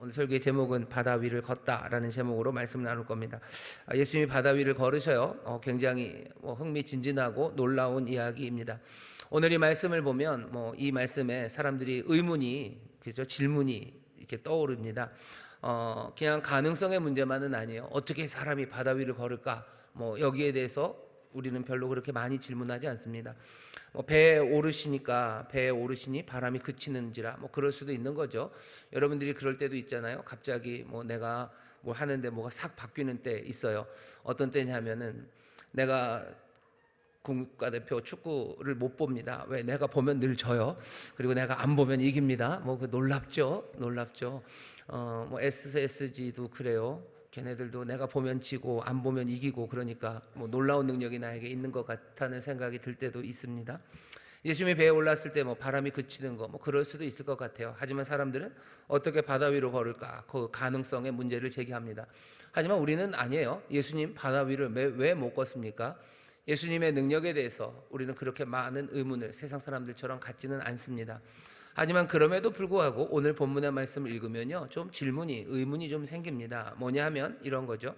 오늘 설교의 제목은 바다 위를 걷다라는 제목으로 말씀을 나눌 겁니다. 예수님이 바다 위를 걸으셔요. 굉장히 흥미진진하고 놀라운 이야기입니다. 오늘 이 말씀을 보면 이 말씀에 사람들이 의문이, 그죠? 질문이 이렇게 떠오릅니다. 그냥 가능성의 문제만은 아니에요. 어떻게 사람이 바다 위를 걸을까? 여기에 대해서 우리는 별로 그렇게 많이 질문하지 않습니다. 배에 오르시니까 배에 오르시니 바람이 그치는지라 그럴 수도 있는 거죠. 여러분들이 그럴 때도 있잖아요. 갑자기 내가 뭘 하는데 뭐가 싹 바뀌는 때 있어요. 어떤 때냐면은 내가 국가대표 축구를 못 봅니다. 왜? 내가 보면 늘 져요. 그리고 내가 안 보면 이깁니다. 그 놀랍죠. SSG도 그래요. 걔네들도 내가 보면 지고 안 보면 이기고, 그러니까 놀라운 능력이 나에게 있는 것 같다는 생각이 들 때도 있습니다. 예수님이 배에 올랐을 때 바람이 그치는 거 그럴 수도 있을 것 같아요. 하지만 사람들은 어떻게 바다 위로 걸을까, 그 가능성의 문제를 제기합니다. 하지만 우리는 아니에요. 예수님 바다 위를 왜 못 걷습니까? 예수님의 능력에 대해서 우리는 그렇게 많은 의문을 세상 사람들처럼 갖지는 않습니다. 하지만 그럼에도 불구하고 오늘 본문의 말씀을 읽으면요, 좀 의문이 좀 생깁니다. 뭐냐 하면 이런 거죠.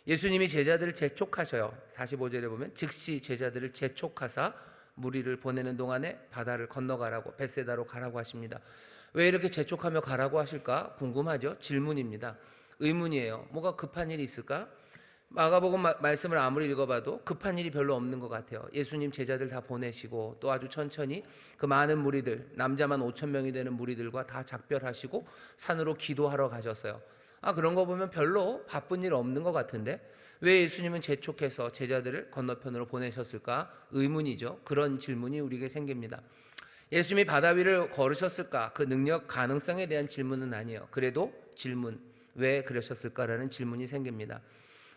예수님이 제자들을 재촉하셔요. 45절에 보면 즉시 제자들을 재촉하사 무리를 보내는 동안에 바다를 건너가라고, 벳세다로 가라고 하십니다. 왜 이렇게 재촉하며 가라고 하실까? 궁금하죠? 질문입니다. 의문이에요. 뭐가 급한 일이 있을까? 마가복음 말씀을 아무리 읽어봐도 급한 일이 별로 없는 것 같아요. 예수님 제자들 다 보내시고 또 아주 천천히 그 많은 무리들, 남자만 5천 명이 되는 무리들과 다 작별하시고 산으로 기도하러 가셨어요. 그런 거 보면 별로 바쁜 일 없는 것 같은데 왜 예수님은 재촉해서 제자들을 건너편으로 보내셨을까? 의문이죠. 그런 질문이 우리에게 생깁니다. 예수님이 바다 위를 걸으셨을까? 그 능력 가능성에 대한 질문은 아니에요. 그래도 질문, 왜 그러셨을까라는 질문이 생깁니다.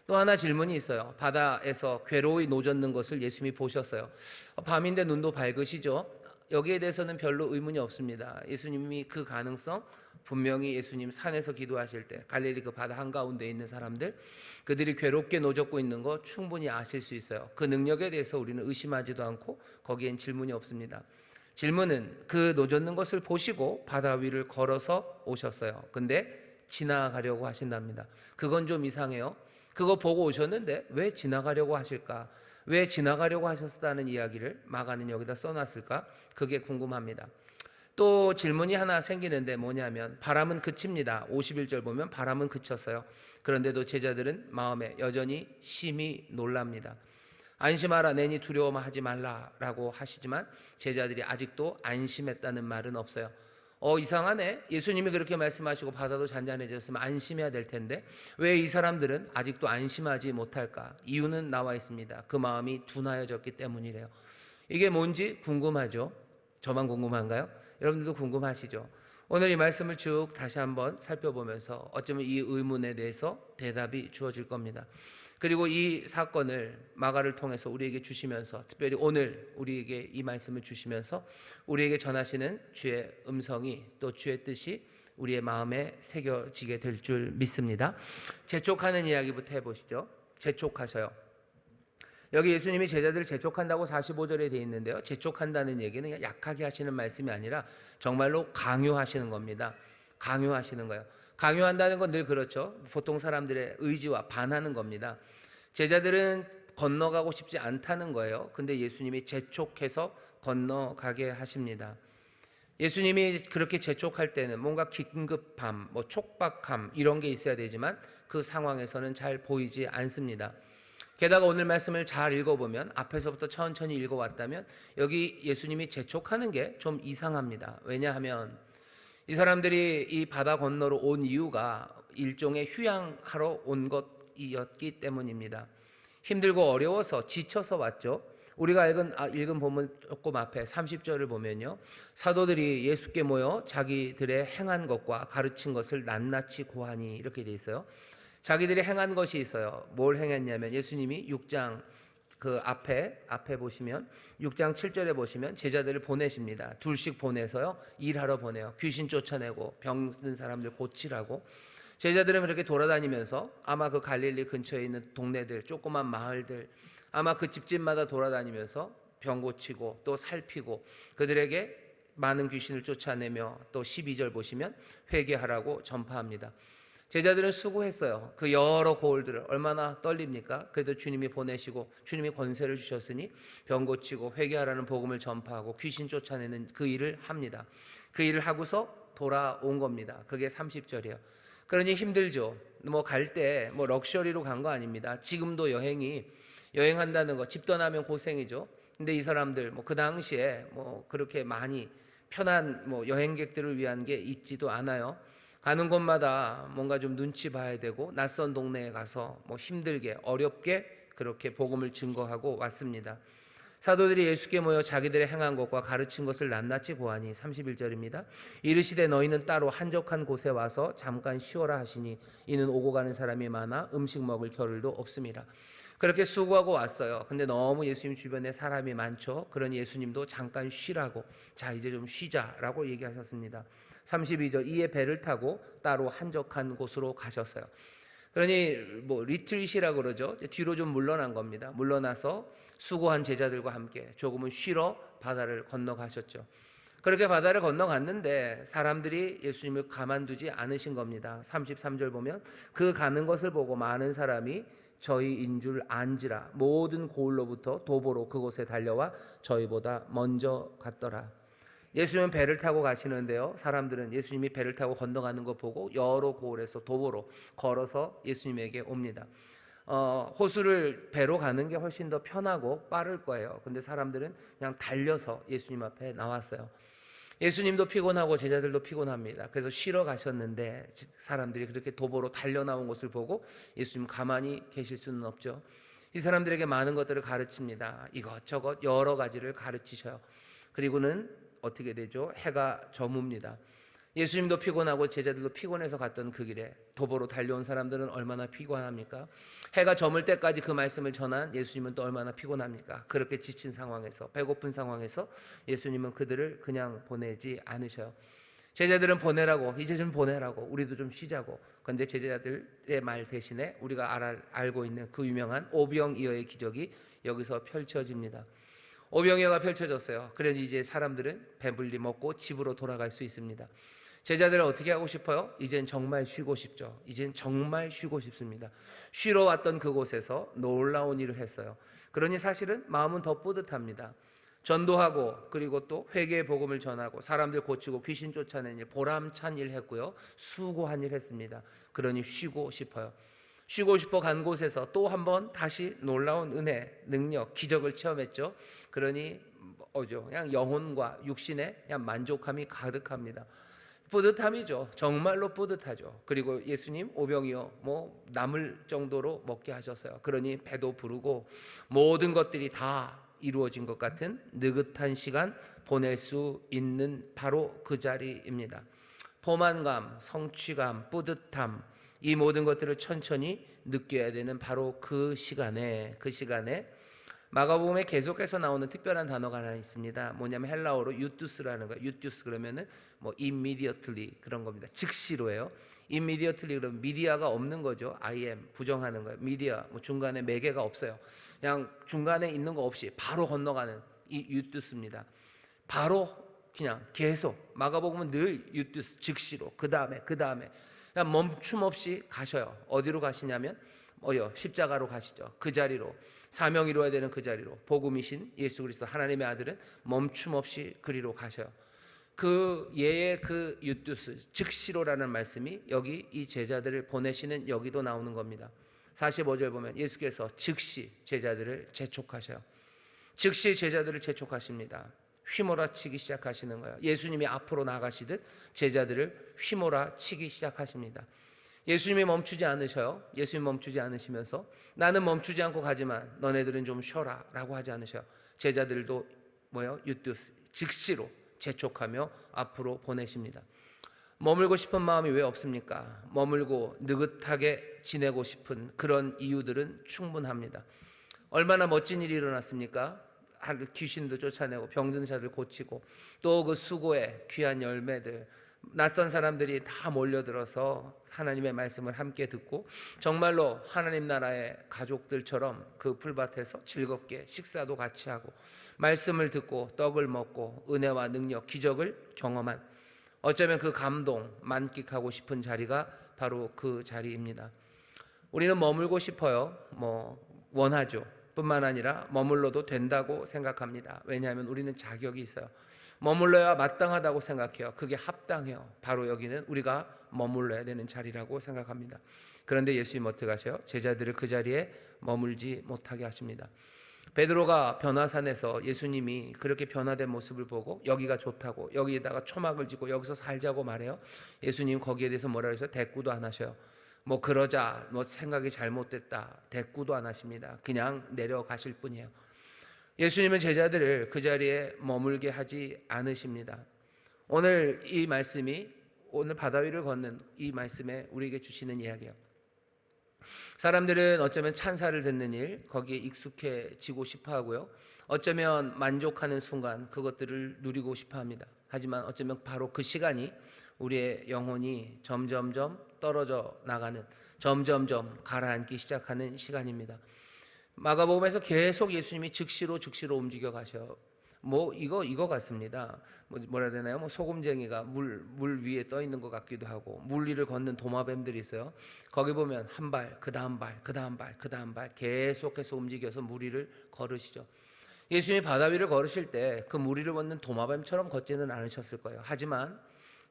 또 하나 질문이 있어요. 바다에서 괴로이 노젓는 것을 예수님이 보셨어요. 밤인데 눈도 밝으시죠? 여기에 대해서는 별로 의문이 없습니다. 예수님이 그 가능성, 분명히 예수님 산에서 기도하실 때 갈릴리 그 바다 한가운데 있는 사람들, 그들이 괴롭게 노젓고 있는 거 충분히 아실 수 있어요. 그 능력에 대해서 우리는 의심하지도 않고 거기엔 질문이 없습니다. 질문은 그 노젓는 것을 보시고 바다 위를 걸어서 오셨어요. 근데 지나가려고 하신답니다. 그건 좀 이상해요. 그거 보고 오셨는데 왜 지나가려고 하실까? 왜 지나가려고 하셨다는 이야기를 마가는 여기다 써놨을까? 그게 궁금합니다. 또 질문이 하나 생기는데 뭐냐면 바람은 그칩니다. 51절 보면 바람은 그쳤어요. 그런데도 제자들은 마음에 여전히 심히 놀랍니다. 안심하라, 내니 두려워하지 말라라고 하시지만 제자들이 아직도 안심했다는 말은 없어요. 이상하네. 예수님이 그렇게 말씀하시고 바다도 잔잔해졌으면 안심해야 될 텐데 왜 이 사람들은 아직도 안심하지 못할까? 이유는 나와 있습니다. 그 마음이 둔하여졌기 때문이래요. 이게 뭔지 궁금하죠? 저만 궁금한가요? 여러분들도 궁금하시죠? 오늘 이 말씀을 쭉 다시 한번 살펴보면서 어쩌면 이 의문에 대해서 대답이 주어질 겁니다. 그리고 이 사건을 마가를 통해서 우리에게 주시면서, 특별히 오늘 우리에게 이 말씀을 주시면서 우리에게 전하시는 주의 음성이, 또 주의 뜻이 우리의 마음에 새겨지게 될 줄 믿습니다. 재촉하는 이야기부터 해보시죠. 재촉하셔요. 여기 예수님이 제자들을 재촉한다고 45절에 되어 있는데요, 재촉한다는 얘기는 약하게 하시는 말씀이 아니라 정말로 강요하시는 겁니다. 강요하시는 거예요. 강요한다는 건 늘 그렇죠. 보통 사람들의 의지와 반하는 겁니다. 제자들은 건너가고 싶지 않다는 거예요. 근데 예수님이 재촉해서 건너가게 하십니다. 예수님이 그렇게 재촉할 때는 뭔가 긴급함, 촉박함 이런 게 있어야 되지만 그 상황에서는 잘 보이지 않습니다. 게다가 오늘 말씀을 잘 읽어보면, 앞에서부터 천천히 읽어왔다면 여기 예수님이 재촉하는 게 좀 이상합니다. 왜냐하면 이 사람들이 이 바다 건너로 온 이유가 일종의 휴양하러 온 것이었기 때문입니다. 힘들고 어려워서 지쳐서 왔죠. 우리가 읽은 본문 조금 앞에 30절을 보면요, 사도들이 예수께 모여 자기들의 행한 것과 가르친 것을 낱낱이 고하니 이렇게 돼 있어요. 자기들이 행한 것이 있어요. 뭘 행했냐면 예수님이 6장 그 앞에 보시면 6장 7절에 보시면 제자들을 보내십니다. 둘씩 보내서요, 일하러 보내요. 귀신 쫓아내고 병든 사람들 고치라고. 제자들은 그렇게 돌아다니면서 아마 그 갈릴리 근처에 있는 동네들, 조그만 마을들, 아마 그 집집마다 돌아다니면서 병 고치고 또 살피고 그들에게 많은 귀신을 쫓아내며 또 12절 보시면 회개하라고 전파합니다. 제자들은 수고했어요. 그 여러 고을들을 얼마나 떨립니까? 그래도 주님이 보내시고 주님이 권세를 주셨으니 병 고치고 회개하라는 복음을 전파하고 귀신 쫓아내는 그 일을 합니다. 그 일을 하고서 돌아온 겁니다. 그게 30절이에요. 그러니 힘들죠. 뭐 갈 때 뭐 럭셔리로 간 거 아닙니다. 지금도 여행한다는 거, 집 떠나면 고생이죠. 근데 이 사람들 뭐 그 당시에 뭐 그렇게 많이 편한 뭐 여행객들을 위한 게 있지도 않아요. 가는 곳마다 뭔가 좀 눈치 봐야 되고 낯선 동네에 가서 뭐 힘들게 어렵게 그렇게 복음을 증거하고 왔습니다. 사도들이 예수께 모여 자기들의 행한 것과 가르친 것을 낱낱이 보아니 31절입니다. 이르시되 너희는 따로 한적한 곳에 와서 잠깐 쉬어라 하시니 이는 오고 가는 사람이 많아 음식 먹을 겨를도 없습니다. 그렇게 수고하고 왔어요. 근데 너무 예수님 주변에 사람이 많죠. 그러니 예수님도 잠깐 쉬라고, 자 이제 좀 쉬자라고 얘기하셨습니다. 32절, 이에 배를 타고 따로 한적한 곳으로 가셨어요. 그러니 뭐 리트릿이라고 그러죠. 뒤로 좀 물러난 겁니다. 물러나서 수고한 제자들과 함께 조금은 쉬러 바다를 건너가셨죠. 그렇게 바다를 건너갔는데 사람들이 예수님을 가만두지 않으신 겁니다. 33절 보면 그 가는 것을 보고 많은 사람이 저희인 줄 안지라 모든 고을로부터 도보로 그곳에 달려와 저희보다 먼저 갔더라. 예수님은 배를 타고 가시는데요. 사람들은 예수님이 배를 타고 건너가는 거 보고 여러 고을에서 도보로 걸어서 예수님에게 옵니다. 호수를 배로 가는 게 훨씬 더 편하고 빠를 거예요. 근데 사람들은 그냥 달려서 예수님 앞에 나왔어요. 예수님도 피곤하고 제자들도 피곤합니다. 그래서 쉬러 가셨는데 사람들이 그렇게 도보로 달려 나온 것을 보고 예수님 가만히 계실 수는 없죠. 이 사람들에게 많은 것들을 가르칩니다. 이것저것 여러 가지를 가르치셔요. 그리고는 어떻게 되죠? 해가 저뭅니다. 예수님도 피곤하고 제자들도 피곤해서 갔던 그 길에 도보로 달려온 사람들은 얼마나 피곤합니까? 해가 저물 때까지 그 말씀을 전한 예수님은 또 얼마나 피곤합니까? 그렇게 지친 상황에서, 배고픈 상황에서 예수님은 그들을 그냥 보내지 않으셔요. 제자들은 보내라고, 이제 좀 보내라고, 우리도 좀 쉬자고. 그런데 제자들의 말 대신에 우리가 알고 있는 그 유명한 오병이어의 기적이 여기서 펼쳐집니다. 오병이어가 펼쳐졌어요. 그래서 이제 사람들은 배불리 먹고 집으로 돌아갈 수 있습니다. 제자들은 어떻게 하고 싶어요? 이젠 정말 쉬고 싶죠. 이젠 정말 쉬고 싶습니다. 쉬러 왔던 그곳에서 놀라운 일을 했어요. 그러니 사실은 마음은 더 뿌듯합니다. 전도하고 그리고 또 회개의 복음을 전하고 사람들 고치고 귀신 쫓아낸 일, 보람찬 일 했고요. 수고한 일 했습니다. 그러니 쉬고 싶어요. 쉬고 싶어 간 곳에서 또 한 번 다시 놀라운 은혜, 능력, 기적을 체험했죠. 그러니 그냥 영혼과 육신에 그냥 만족함이 가득합니다. 뿌듯함이죠. 정말로 뿌듯하죠. 그리고 예수님 오병이어 뭐 남을 정도로 먹게 하셨어요. 그러니 배도 부르고 모든 것들이 다 이루어진 것 같은 느긋한 시간 보낼 수 있는 바로 그 자리입니다. 포만감, 성취감, 뿌듯함, 이 모든 것들을 천천히 느껴야 되는 바로 그 시간에 마가복음에 계속해서 나오는 특별한 단어가 하나 있습니다. 뭐냐면 헬라어로 유투스라는 거예요. 유투스 그러면은 뭐 immediately 그런 겁니다. 즉시로예요. immediately 그러면 미디어가 없는 거죠. I am 부정하는 거예요. 미디어 뭐 중간에 매개가 없어요. 그냥 중간에 있는 거 없이 바로 건너가는 이 유투스입니다. 바로 그냥 계속 마가복음은 늘 유투스 즉시로 그 다음에 그냥 멈춤 없이 가셔요. 어디로 가시냐면 십자가로 가시죠. 그 자리로 사명 이루어야 되는 그 자리로 복음이신 예수 그리스도 하나님의 아들은 멈춤 없이 그리로 가셔요. 그 예의 그 유투스 즉시로라는 말씀이 여기 이 제자들을 보내시는 여기도 나오는 겁니다. 45절 보면 예수께서 즉시 제자들을 재촉하셔요. 즉시 제자들을 재촉하십니다. 휘몰아치기 시작하시는 거예요. 예수님이 앞으로 나가시듯 제자들을 휘몰아치기 시작하십니다. 예수님이 멈추지 않으셔요. 예수님 멈추지 않으시면서 나는 멈추지 않고 가지만 너네들은 좀 쉬어라 라고 하지 않으셔요. 제자들도 유투스 즉시로 재촉하며 앞으로 보내십니다. 머물고 싶은 마음이 왜 없습니까? 머물고 느긋하게 지내고 싶은 그런 이유들은 충분합니다. 얼마나 멋진 일이 일어났습니까? 귀신도 쫓아내고 병든 자들 고치고 또 그 수고의 귀한 열매들 낯선 사람들이 다 몰려들어서 하나님의 말씀을 함께 듣고 정말로 하나님 나라의 가족들처럼 그 풀밭에서 즐겁게 식사도 같이 하고 말씀을 듣고 떡을 먹고 은혜와 능력, 기적을 경험한, 어쩌면 그 감동 만끽하고 싶은 자리가 바로 그 자리입니다. 우리는 머물고 싶어요. 원하죠. 뿐만 아니라 머물러도 된다고 생각합니다. 왜냐하면 우리는 자격이 있어요. 머물러야 마땅하다고 생각해요. 그게 합당해요. 바로 여기는 우리가 머물러야 되는 자리라고 생각합니다. 그런데 예수님 어떻게 하세요? 제자들을 그 자리에 머물지 못하게 하십니다. 베드로가 변화산에서 예수님이 그렇게 변화된 모습을 보고 여기가 좋다고, 여기에다가 초막을 짓고 여기서 살자고 말해요. 예수님 거기에 대해서 뭐라 그러세요? 대꾸도 안 하셔요. 그러자 생각이 잘못됐다, 대꾸도 안 하십니다. 그냥 내려가실 뿐이에요. 예수님은 제자들을 그 자리에 머물게 하지 않으십니다. 오늘 이 말씀이, 오늘 바다 위를 걷는 이 말씀에 우리에게 주시는 이야기예요. 사람들은 어쩌면 찬사를 듣는 일, 거기에 익숙해지고 싶어 하고요. 어쩌면 만족하는 순간 그것들을 누리고 싶어 합니다. 하지만 어쩌면 바로 그 시간이 우리의 영혼이 점점점 떨어져 나가는, 점점점 가라앉기 시작하는 시간입니다. 마가복음에서 계속 예수님이 즉시로 움직여 가셔. 이거 같습니다. 뭐라 해야 되나요? 소금쟁이가 물 위에 떠 있는 것 같기도 하고, 물 위를 걷는 도마뱀들이 있어요. 거기 보면 한 발, 그 다음 발, 그 다음 발, 그 다음 발 계속해서 움직여서 물 위를 걸으시죠. 예수님이 바다 위를 걸으실 때 그 물 위를 걷는 도마뱀처럼 걷지는 않으셨을 거예요. 하지만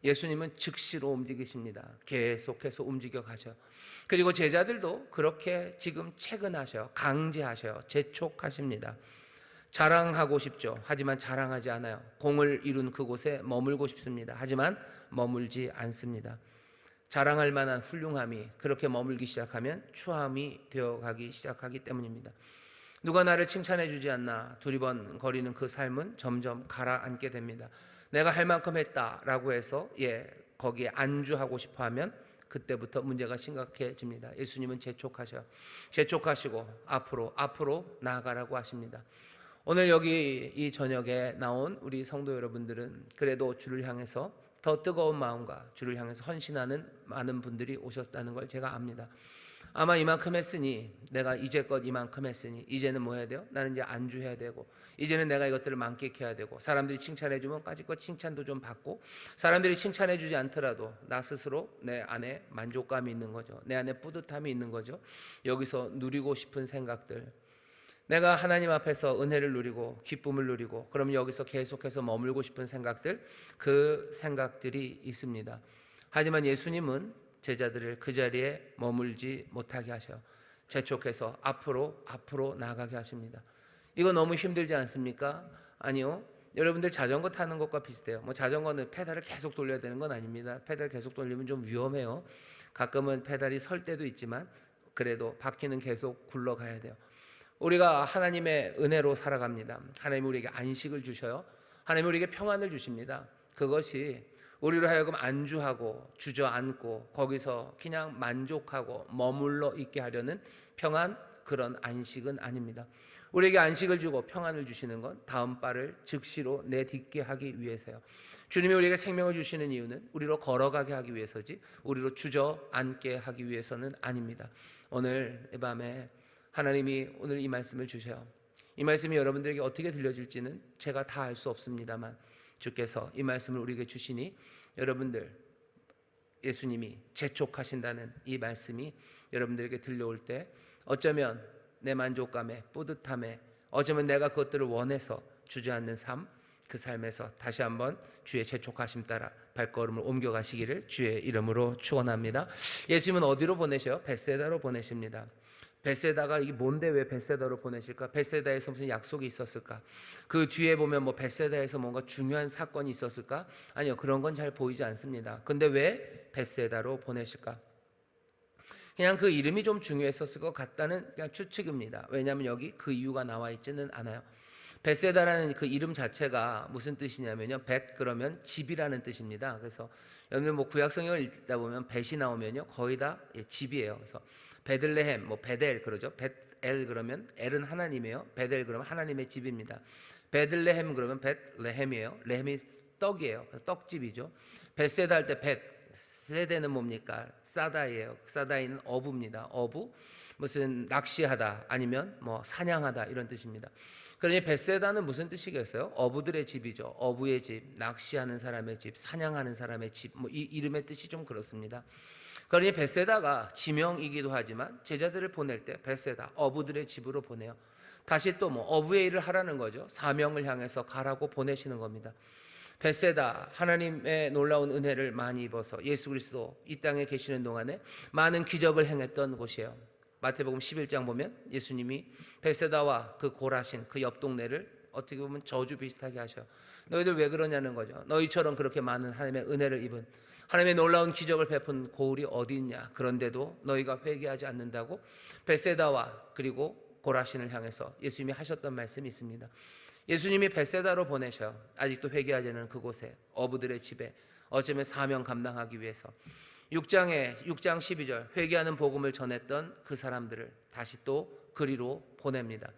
예수님은 즉시로 움직이십니다. 계속해서 움직여 가셔. 그리고 제자들도 그렇게 지금 채근하셔요. 강제하셔요. 재촉하십니다. 자랑하고 싶죠. 하지만 자랑하지 않아요. 공을 이룬 그곳에 머물고 싶습니다. 하지만 머물지 않습니다. 자랑할 만한 훌륭함이 그렇게 머물기 시작하면 추함이 되어가기 시작하기 때문입니다. 누가 나를 칭찬해 주지 않나 두리번거리는 그 삶은 점점 가라앉게 됩니다. 내가 할 만큼 했다라고 해서 거기에 안주하고 싶어하면 그때부터 문제가 심각해집니다. 예수님은 재촉하시고 앞으로 나아가라고 하십니다. 오늘 여기 이 저녁에 나온 우리 성도 여러분들은 그래도 주를 향해서 더 뜨거운 마음과 주를 향해서 헌신하는 많은 분들이 오셨다는 걸 제가 압니다. 아마 이만큼 했으니, 내가 이제껏 이만큼 했으니 이제는 뭐 해야 돼요? 나는 이제 안주해야 되고, 이제는 내가 이것들을 만끽해야 되고, 사람들이 칭찬해주면 까짓것 칭찬도 좀 받고, 사람들이 칭찬해주지 않더라도 나 스스로 내 안에 만족감이 있는 거죠. 내 안에 뿌듯함이 있는 거죠. 여기서 누리고 싶은 생각들, 내가 하나님 앞에서 은혜를 누리고 기쁨을 누리고, 그럼 여기서 계속해서 머물고 싶은 생각들, 그 생각들이 있습니다. 하지만 예수님은 제자들을 그 자리에 머물지 못하게 하셔 재촉해서 앞으로 나아가게 하십니다. 이거 너무 힘들지 않습니까? 아니요. 여러분들 자전거 타는 것과 비슷해요. 자전거는 페달을 계속 돌려야 되는 건 아닙니다. 페달 계속 돌리면 좀 위험해요. 가끔은 페달이 설 때도 있지만 그래도 바퀴는 계속 굴러가야 돼요. 우리가 하나님의 은혜로 살아갑니다. 하나님 우리에게 안식을 주셔요. 하나님 우리에게 평안을 주십니다. 그것이 우리로 하여금 안주하고 주저앉고 거기서 그냥 만족하고 머물러 있게 하려는 평안, 그런 안식은 아닙니다. 우리에게 안식을 주고 평안을 주시는 건 다음 발을 즉시로 내딛게 하기 위해서요. 주님이 우리에게 생명을 주시는 이유는 우리로 걸어가게 하기 위해서지 우리로 주저앉게 하기 위해서는 아닙니다. 오늘 이 밤에 하나님이 오늘 이 말씀을 주셔요. 이 말씀이 여러분들에게 어떻게 들려질지는 제가 다 알 수 없습니다만 주께서 이 말씀을 우리에게 주시니 여러분들, 예수님이 재촉하신다는 이 말씀이 여러분들에게 들려올 때 어쩌면 내 만족감에, 뿌듯함에, 어쩌면 내가 그것들을 원해서 주저앉는 삶, 그 삶에서 다시 한번 주의 재촉하심 따라 발걸음을 옮겨가시기를 주의 이름으로 축원합니다. 예수님은 어디로 보내셔요? 벳세다로 보내십니다. 벳세다가 이게 뭔데 왜 벳세다로 보내실까? 벳세다에서 무슨 약속이 있었을까? 그 뒤에 보면 벳세다에서 뭔가 중요한 사건이 있었을까? 아니요, 그런 건 잘 보이지 않습니다. 근데 왜 벳세다로 보내실까? 그냥 그 이름이 좀 중요했었을 것 같다는 그냥 추측입니다. 왜냐하면 여기 그 이유가 나와 있지는 않아요. 벳세다라는 그 이름 자체가 무슨 뜻이냐면요, 벳 그러면 집이라는 뜻입니다. 그래서 여러분 구약 성경을 읽다 보면 벳이 나오면요 거의 다 집이에요. 그래서 베들레헴, 베델 그러죠. 벳엘 그러면 엘은 하나님이에요. 베델 그러면 하나님의 집입니다. 베들레헴 그러면 벳레헴이에요. 레헴이 떡이에요. 그래서 떡집이죠. 벳세다 할 때 벳, 세대는 뭡니까? 사다이에요. 사다이는 어부입니다. 어부, 무슨 낚시하다 아니면 뭐 사냥하다 이런 뜻입니다. 그러니 벳세다는 무슨 뜻이겠어요? 어부들의 집이죠. 어부의 집, 낚시하는 사람의 집, 사냥하는 사람의 집, 뭐 이 이름의 뜻이 좀 그렇습니다. 그러니 벳세다가 지명이기도 하지만 제자들을 보낼 때 벳세다, 어부들의 집으로 보내요. 다시 또 뭐 어부의 일을 하라는 거죠. 사명을 향해서 가라고 보내시는 겁니다. 벳세다, 하나님의 놀라운 은혜를 많이 입어서 예수 그리스도 이 땅에 계시는 동안에 많은 기적을 행했던 곳이에요. 마태복음 11장 보면 예수님이 벳세다와 그 고라신 그 옆 동네를 어떻게 보면 저주 비슷하게 하셔. 너희들 왜 그러냐는 거죠. 너희처럼 그렇게 많은 하나님의 은혜를 입은, 하나님의 놀라운 기적을 베푼 고을이 어디 있냐. 그런데도 너희가 회개하지 않는다고 벳세다와 그리고 고라신을 향해서 예수님이 하셨던 말씀이 있습니다. 예수님이 벳세다로 보내셔. 아직도 회개하지 않는 그곳에, 어부들의 집에 어쩌면 사명 감당하기 위해서 6장 12절 회개하는 복음을 전했던 그 사람들을 다시 또 그리로 보냅니다.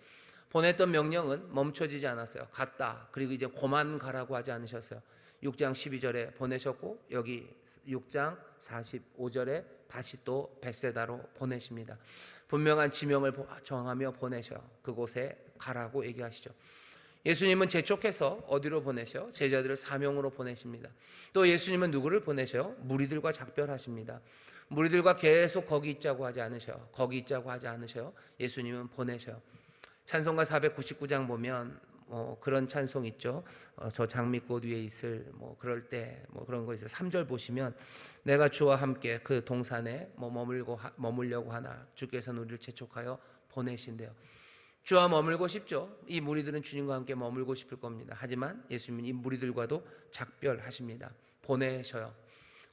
보냈던 명령은 멈춰지지 않았어요. 갔다. 그리고 이제 고만 가라고 하지 않으셨어요. 6장 12절에 보내셨고 여기 6장 45절에 다시 또 벳세다로 보내십니다. 분명한 지명을 정하며 보내셔. 그곳에 가라고 얘기하시죠. 예수님은 재촉해서 어디로 보내셔? 제자들을 사명으로 보내십니다. 또 예수님은 누구를 보내셔? 무리들과 작별하십니다. 무리들과 계속 거기 있자고 하지 않으셔. 거기 있자고 하지 않으셔. 예수님은 보내셔. 찬송가 499장 보면 그런 찬송 있죠. 저 장미꽃 위에 있을 그럴 때 그런 거 있어요. 3절 보시면 내가 주와 함께 그 동산에 머물려고 하나 주께서는 우리를 재촉하여 보내신대요. 주와 머물고 싶죠. 이 무리들은 주님과 함께 머물고 싶을 겁니다. 하지만 예수님은 이 무리들과도 작별하십니다. 보내셔요.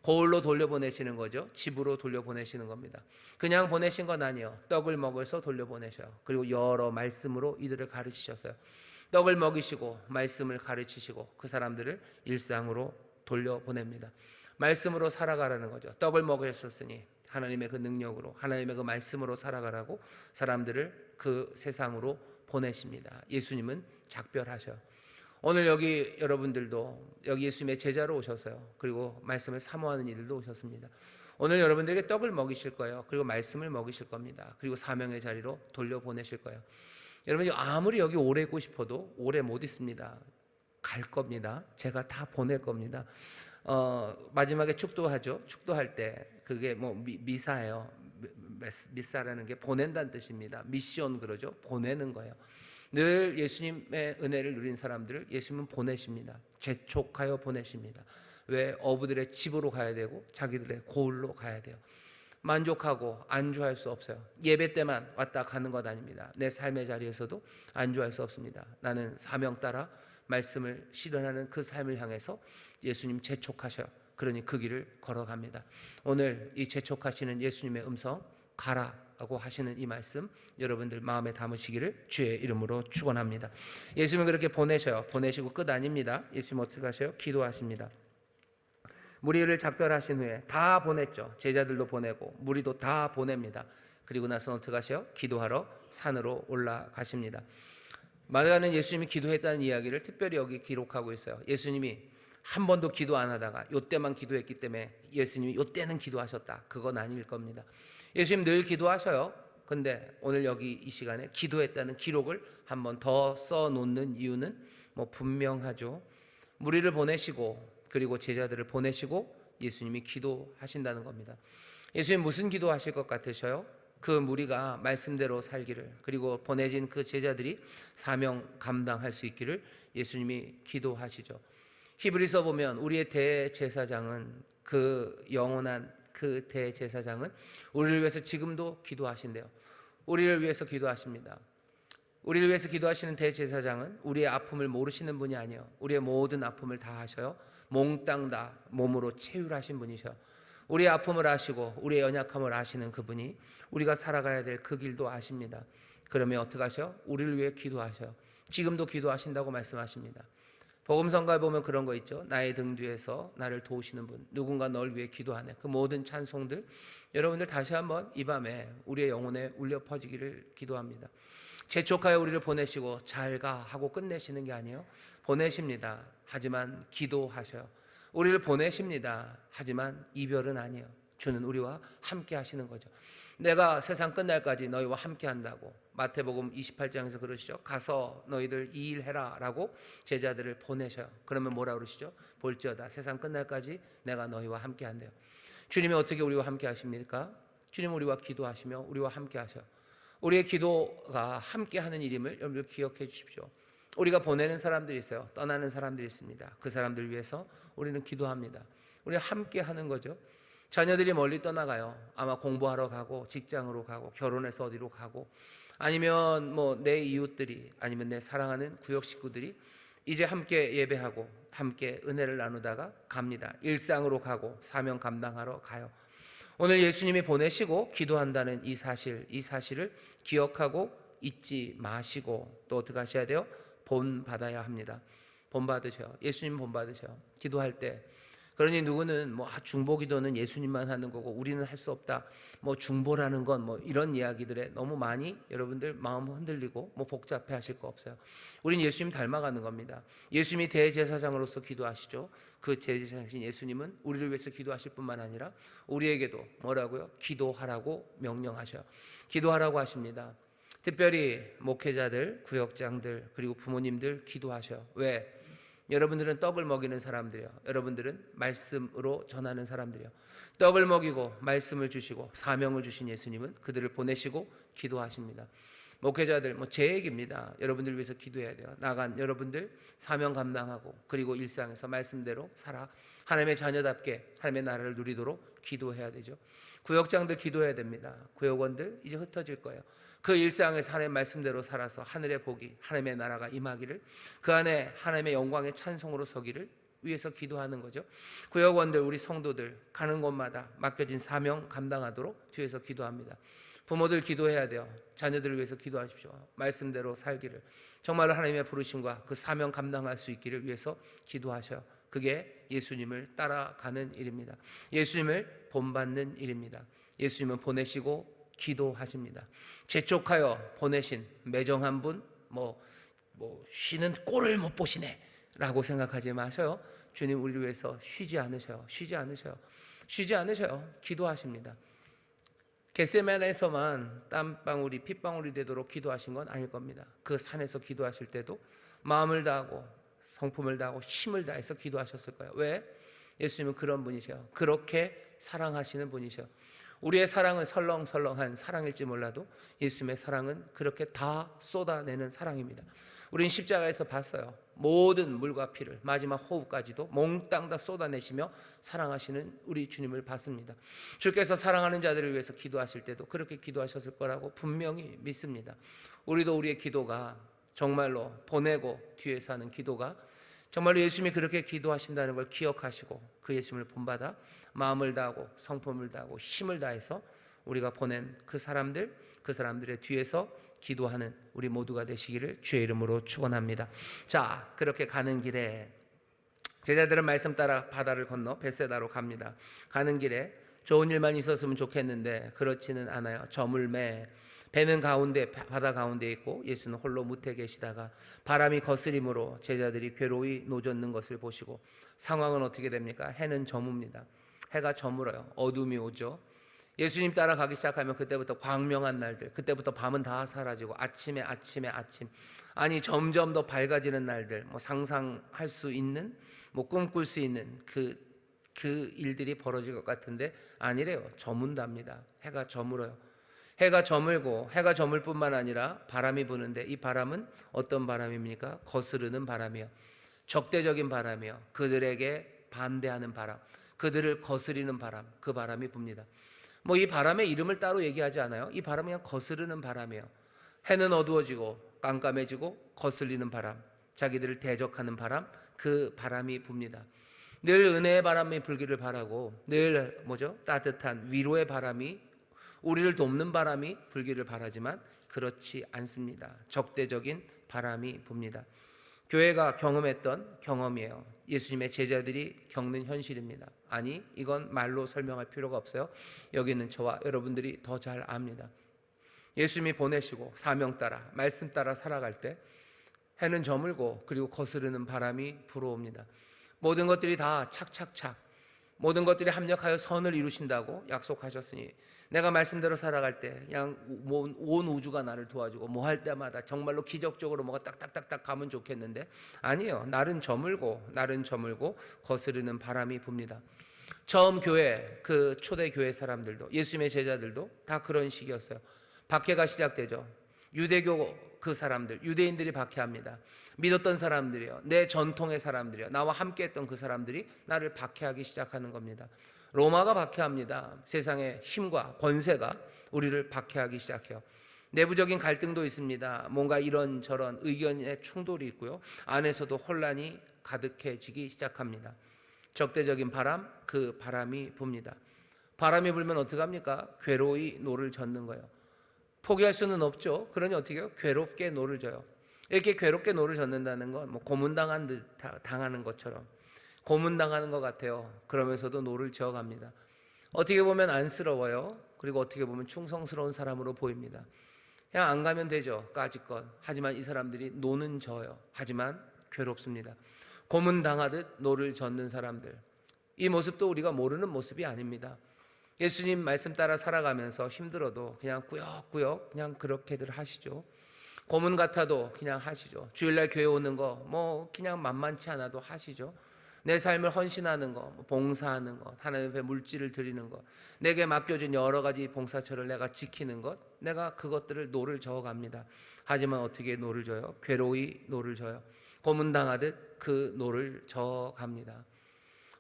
고을로 돌려보내시는 거죠. 집으로 돌려보내시는 겁니다. 그냥 보내신 건 아니에요. 떡을 먹어서 돌려보내셔요. 그리고 여러 말씀으로 이들을 가르치셨어요. 떡을 먹이시고 말씀을 가르치시고 그 사람들을 일상으로 돌려보냅니다. 말씀으로 살아가라는 거죠. 떡을 먹으셨으니 하나님의 그 능력으로, 하나님의 그 말씀으로 살아가라고 사람들을 그 세상으로 보내십니다. 예수님은 작별하셔. 오늘 여기 여러분들도 여기 예수님의 제자로 오셨어요. 그리고 말씀을 사모하는 이들도 오셨습니다. 오늘 여러분들에게 떡을 먹이실 거예요. 그리고 말씀을 먹이실 겁니다. 그리고 사명의 자리로 돌려보내실 거예요. 여러분이 아무리 여기 오래 있고 싶어도 오래 못 있습니다. 갈 겁니다. 제가 다 보낼 겁니다. 마지막에 축도하죠. 축도할 때 그게 미사예요. 미사라는 게 보낸다는 뜻입니다. 미션 그러죠. 보내는 거예요. 늘 예수님의 은혜를 누린 사람들을 예수님은 보내십니다. 재촉하여 보내십니다. 왜? 어부들의 집으로 가야 되고 자기들의 고을로 가야 돼요. 만족하고 안주할 수 없어요. 예배 때만 왔다 가는 것 아닙니다. 내 삶의 자리에서도 안주할 수 없습니다. 나는 사명 따라 말씀을 실현하는 그 삶을 향해서 예수님 재촉하셔요. 그러니 그 길을 걸어갑니다. 오늘 이 재촉하시는 예수님의 음성, 가라고 하시는 이 말씀 여러분들 마음에 담으시기를 주의 이름으로 축원합니다. 예수님은 그렇게 보내셔요. 보내시고 끝 아닙니다. 예수님 어떻게 하셔요? 기도하십니다. 무리를 작별하신 후에 다 보냈죠. 제자들도 보내고 무리도 다 보냅니다. 그리고 나서 어떻게 하셔요? 기도하러 산으로 올라가십니다. 마가는 예수님이 기도했다는 이야기를 특별히 여기 기록하고 있어요. 예수님이 한 번도 기도 안 하다가 요때만 기도했기 때문에 예수님이 요때는 기도하셨다. 그건 아닐 겁니다. 예수님 늘 기도하셔요. 근데 오늘 여기 이 시간에 기도했다는 기록을 한 번 더 써놓는 이유는 분명하죠. 무리를 보내시고 그리고 제자들을 보내시고 예수님이 기도하신다는 겁니다. 예수님 무슨 기도하실 것 같으셔요? 그 무리가 말씀대로 살기를, 그리고 보내진 그 제자들이 사명 감당할 수 있기를 예수님이 기도하시죠. 히브리서 보면 우리의 대제사장은, 그 영원한 그 대제사장은 우리를 위해서 지금도 기도하신대요. 우리를 위해서 기도하십니다. 우리를 위해서 기도하시는 대제사장은 우리의 아픔을 모르시는 분이 아니에요. 우리의 모든 아픔을 다 하셔요. 몽땅 다 몸으로 체휼하신 분이셔. 우리의 아픔을 아시고 우리의 연약함을 아시는 그분이 우리가 살아가야 될 그 길도 아십니다. 그러면 어떻게 하셔? 우리를 위해 기도하셔요. 지금도 기도하신다고 말씀하십니다. 복음성가에 보면 그런 거 있죠. 나의 등 뒤에서 나를 도우시는 분, 누군가 널 위해 기도하네. 그 모든 찬송들 여러분들 다시 한번 이 밤에 우리의 영혼에 울려 퍼지기를 기도합니다. 재촉하여 우리를 보내시고 잘 가 하고 끝내시는 게 아니에요. 보내십니다. 하지만 기도하셔요. 우리를 보내십니다. 하지만 이별은 아니에요. 주는 우리와 함께 하시는 거죠. 내가 세상 끝날까지 너희와 함께 한다고 마태복음 28장에서 그러시죠. 가서 너희들 이 일 해라 라고 제자들을 보내셔요. 그러면 뭐라 그러시죠? 볼지어다 세상 끝날까지 내가 너희와 함께 한대요. 주님이 어떻게 우리와 함께 하십니까? 주님 우리와 기도하시며 우리와 함께 하셔. 우리의 기도가 함께 하는 일임을 여러분들 기억해 주십시오. 우리가 보내는 사람들이 있어요. 떠나는 사람들이 있습니다. 그 사람들 위해서 우리는 기도합니다. 우리가 함께 하는 거죠. 자녀들이 멀리 떠나가요. 아마 공부하러 가고 직장으로 가고 결혼해서 어디로 가고 아니면 뭐 내 이웃들이 아니면 내 사랑하는 구역 식구들이 이제 함께 예배하고 함께 은혜를 나누다가 갑니다. 일상으로 가고 사명 감당하러 가요. 오늘 예수님이 보내시고 기도한다는 이 사실을 기억하고 잊지 마시고 또 어떻게 하셔야 돼요? 본 받아야 합니다. 본 받으셔요. 예수님 본 받으셔요. 기도할 때. 그러니 누구는 뭐 중보기도는 예수님만 하는 거고 우리는 할 수 없다. 뭐 중보라는 건 뭐 이런 이야기들에 너무 많이 여러분들 마음 흔들리고 뭐 복잡해 하실 거 없어요. 우린 예수님 닮아가는 겁니다. 예수님이 대제사장으로서 기도하시죠. 그 제사장이신 예수님은 우리를 위해서 기도하실 뿐만 아니라 우리에게도 뭐라고요? 기도하라고 명령하셔요. 기도하라고 하십니다. 특별히 목회자들, 구역장들 그리고 부모님들 기도하셔요. 왜? 여러분들은 떡을 먹이는 사람들이에요. 여러분들은 말씀으로 전하는 사람들이에요. 떡을 먹이고 말씀을 주시고 사명을 주신 예수님은 그들을 보내시고 기도하십니다. 목회자들 제 얘기입니다. 여러분들 위해서 기도해야 돼요. 나간 여러분들 사명 감당하고 그리고 일상에서 말씀대로 살아 하나님의 자녀답게 하나님의 나라를 누리도록 기도해야 되죠. 구역장들 기도해야 됩니다. 구역원들 이제 흩어질 거예요. 그 일상에서 하나님의 말씀대로 살아서 하늘의 복이 하나님의 나라가 임하기를 그 안에 하나님의 영광의 찬송으로 서기를 위해서 기도하는 거죠. 구역원들 우리 성도들 가는 곳마다 맡겨진 사명 감당하도록 뒤에서 기도합니다. 부모들 기도해야 돼요. 자녀들을 위해서 기도하십시오. 말씀대로 살기를 정말로 하나님의 부르심과 그 사명 감당할 수 있기를 위해서 기도하셔요. 그게 예수님을 따라가는 일입니다. 예수님을 본받는 일입니다. 예수님은 보내시고 기도하십니다. 재촉하여 보내신 매정한 분, 쉬는 꼴을 못 보시네 라고 생각하지 마셔요. 주님 우리를 위해서 쉬지 않으셔요. 기도하십니다. 겟세마네에서만 땀방울이 핏방울이 되도록 기도하신 건 아닐 겁니다. 그 산에서 기도하실 때도 마음을 다하고 성품을 다하고 힘을 다해서 기도하셨을 거예요. 왜? 예수님은 그런 분이셔요. 그렇게 사랑하시는 분이셔요. 우리의 사랑은 설렁설렁한 사랑일지 몰라도 예수님의 사랑은 그렇게 다 쏟아내는 사랑입니다. 우린 십자가에서 봤어요. 모든 물과 피를 마지막 호흡까지도 몽땅 다 쏟아내시며 사랑하시는 우리 주님을 봤습니다. 주께서 사랑하는 자들을 위해서 기도하실 때도 그렇게 기도하셨을 거라고 분명히 믿습니다. 우리도 우리의 기도가 정말로 보내고 뒤에서 하는 기도가 정말로 예수님이 그렇게 기도하신다는 걸 기억하시고 그 예수님을 본받아 마음을 다하고 성품을 다하고 힘을 다해서 우리가 보낸 그 사람들의 뒤에서 기도하는 우리 모두가 되시기를 주의 이름으로 축원합니다. 자, 그렇게 가는 길에 제자들은 말씀 따라 바다를 건너 벳세다로 갑니다. 가는 길에 좋은 일만 있었으면 좋겠는데 그렇지는 않아요. 저물매 배는 바다 가운데 있고 예수는 홀로 무태 계시다가 바람이 거스림으로 제자들이 괴로이 노젓는 것을 보시고 상황은 어떻게 됩니까? 해는 저뭅니다. 해가 저물어요. 어둠이 오죠. 예수님 따라가기 시작하면 그때부터 광명한 날들, 그때부터 밤은 다 사라지고 아침에 아침 아니 점점 더 밝아지는 날들, 상상할 수 있는 꿈꿀 수 있는 그 일들이 벌어질 것 같은데 아니래요. 저문답니다. 해가 저물어요. 해가 저물고 해가 저물 뿐만 아니라 바람이 부는데 이 바람은 어떤 바람입니까? 거스르는 바람이요. 적대적인 바람이요. 그들에게 반대하는 바람, 그들을 거스리는 바람, 그 바람이 붑니다. 이 바람의 이름을 따로 얘기하지 않아요. 이 바람은 그냥 거스르는 바람이에요. 해는 어두워지고 깜깜해지고 거슬리는 바람, 자기들을 대적하는 바람, 그 바람이 붑니다. 늘 은혜의 바람이 불기를 바라고 늘 따뜻한 위로의 바람이 우리를 돕는 바람이 불기를 바라지만 그렇지 않습니다. 적대적인 바람이 붑니다. 교회가 경험했던 경험이에요. 예수님의 제자들이 겪는 현실입니다. 아니, 이건 말로 설명할 필요가 없어요. 여기 있는 저와 여러분들이 더 잘 압니다. 예수님이 보내시고 사명 따라 말씀 따라 살아갈 때 해는 저물고 그리고 거스르는 바람이 불어옵니다. 모든 것들이 다 착착착 모든 것들이 합력하여 선을 이루신다고 약속하셨으니 내가 말씀대로 살아갈 때 그냥 온 우주가 나를 도와주고 뭐 할 때마다 정말로 기적적으로 뭐가 딱딱딱딱 가면 좋겠는데 아니에요. 날은 저물고 거스르는 바람이 붑니다. 처음 교회 그 초대 교회 사람들도 예수님의 제자들도 다 그런 식이었어요. 박해가 시작되죠. 유대교 그 사람들 유대인들이 박해합니다. 믿었던 사람들이요, 내 전통의 사람들이요, 나와 함께했던 그 사람들이 나를 박해하기 시작하는 겁니다. 로마가 박해합니다. 세상의 힘과 권세가 우리를 박해하기 시작해요. 내부적인 갈등도 있습니다. 뭔가 이런저런 의견의 충돌이 있고요, 안에서도 혼란이 가득해지기 시작합니다. 적대적인 바람, 그 바람이 붑니다. 바람이 불면 어떡합니까? 괴로이 노를 젓는 거예요. 포기할 수는 없죠. 그러니 어떻게 해요? 괴롭게 노를 져요. 이렇게 괴롭게 노를 젓는다는 건 뭐 고문당한 듯 당하는 것처럼 고문당하는 것 같아요. 그러면서도 노를 저어갑니다. 어떻게 보면 안쓰러워요. 그리고 어떻게 보면 충성스러운 사람으로 보입니다. 그냥 안 가면 되죠, 까짓것. 하지만 이 사람들이 노는 져요. 하지만 괴롭습니다. 고문당하듯 노를 젓는 사람들, 이 모습도 우리가 모르는 모습이 아닙니다. 예수님 말씀 따라 살아가면서 힘들어도 그냥 꾸역꾸역 그냥 그렇게들 하시죠. 고문 같아도 그냥 하시죠. 주일날 교회 오는 거 뭐 그냥 만만치 않아도 하시죠. 내 삶을 헌신하는 거, 봉사하는 것, 하나님 앞에 물질을 드리는 것, 내게 맡겨진 여러 가지 봉사처를 내가 지키는 것, 내가 그것들을 노를 저어갑니다. 하지만 어떻게 노를 져요? 괴로이 노를 져요. 고문당하듯 그 노를 저어갑니다.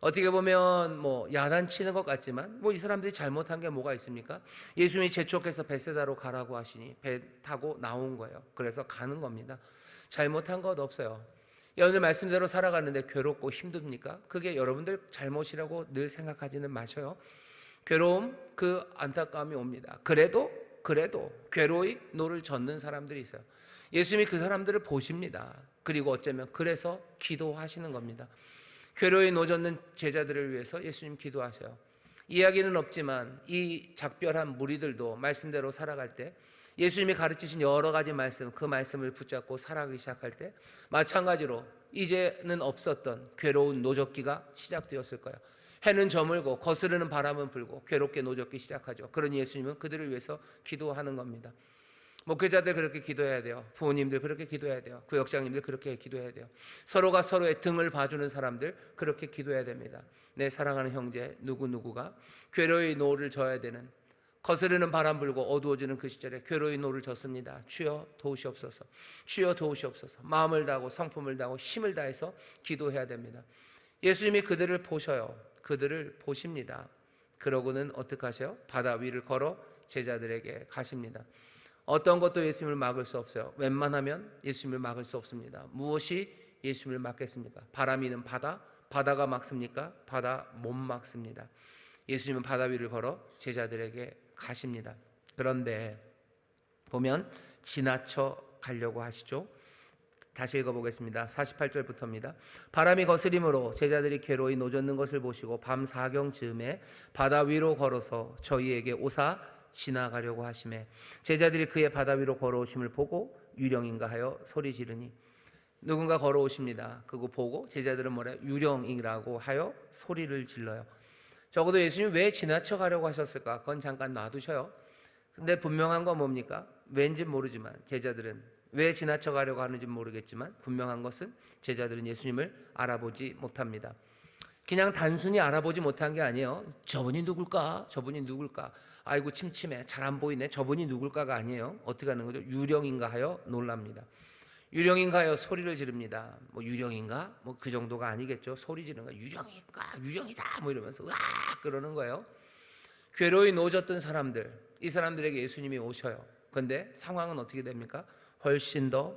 어떻게 보면 뭐 야단치는 것 같지만 뭐 이 사람들이 잘못한 게 뭐가 있습니까? 예수님이 재촉해서 벳세다로 가라고 하시니 배 타고 나온 거예요. 그래서 가는 겁니다. 잘못한 것 없어요. 여러분들 말씀대로 살아가는데 괴롭고 힘듭니까? 그게 여러분들 잘못이라고 늘 생각하지는 마셔요. 괴로움, 그 안타까움이 옵니다. 그래도 괴로이 노를 젓는 사람들이 있어요. 예수님이 그 사람들을 보십니다. 그리고 어쩌면 그래서 기도하시는 겁니다. 괴로이 노젓는 제자들을 위해서 예수님 기도하셔요. 이야기는 없지만 이 작별한 무리들도 말씀대로 살아갈 때 예수님이 가르치신 여러 가지 말씀, 그 말씀을 붙잡고 살아가기 시작할 때 마찬가지로 이제는 없었던 괴로운 노젓기가 시작되었을 거예요. 해는 저물고 거스르는 바람은 불고 괴롭게 노젓기 시작하죠. 그러니 예수님은 그들을 위해서 기도하는 겁니다. 목회자들 그렇게 기도해야 돼요. 부모님들 그렇게 기도해야 돼요. 구역장님들 그렇게 기도해야 돼요. 서로가 서로의 등을 봐주는 사람들 그렇게 기도해야 됩니다. 내 사랑하는 형제 누구누구가 괴로이 노를 져야 되는, 거스르는 바람 불고 어두워지는 그 시절에 괴로이 노를 졌습니다. 주여 도우시옵소서. 주여 도우시옵소서. 마음을 다하고 성품을 다하고 힘을 다해서 기도해야 됩니다. 예수님이 그들을 보셔요. 그들을 보십니다. 그러고는 어떻게 하셔요? 바다 위를 걸어 제자들에게 가십니다. 어떤 것도 예수님을 막을 수 없어요. 웬만하면 예수님을 막을 수 없습니다. 무엇이 예수님을 막겠습니까? 바람이는 바다, 바다가 막습니까? 바다 못 막습니다. 예수님은 바다 위를 걸어 제자들에게 가십니다. 그런데 보면 지나쳐 가려고 하시죠. 다시 읽어보겠습니다. 48절부터입니다. 바람이 거스림으로 제자들이 괴로이 노젓는 것을 보시고 밤 사경 즈음에 바다 위로 걸어서 저희에게 오사 지나가려고 하시매 제자들이 그의 바다 위로 걸어오심을 보고 유령인가 하여 소리 지르니, 누군가 걸어오십니다. 그거 보고 제자들은 뭐래요? 유령이라고 하여 소리를 질러요. 적어도 예수님이 왜 지나쳐 가려고 하셨을까? 그건 잠깐 놔두셔요. 근데 분명한 건 뭡니까? 왠지 모르지만 제자들은 왜 지나쳐 가려고 하는지 모르겠지만 분명한 것은 제자들은 예수님을 알아보지 못합니다. 그냥 단순히 알아보지 못한 게 아니에요. 저분이 누굴까? 저분이 누굴까? 아이고 침침해, 잘 안 보이네, 저분이 누굴까가 아니에요. 어떻게 하는 거죠? 유령인가 하여 놀랍니다. 유령인가 하여 소리를 지릅니다. 뭐 유령인가? 뭐 그 정도가 아니겠죠. 소리 지르는 거. 유령인가? 유령이다 뭐 이러면서 으악 그러는 거예요. 괴로이 노젓던 사람들, 이 사람들에게 예수님이 오셔요. 그런데 상황은 어떻게 됩니까? 훨씬 더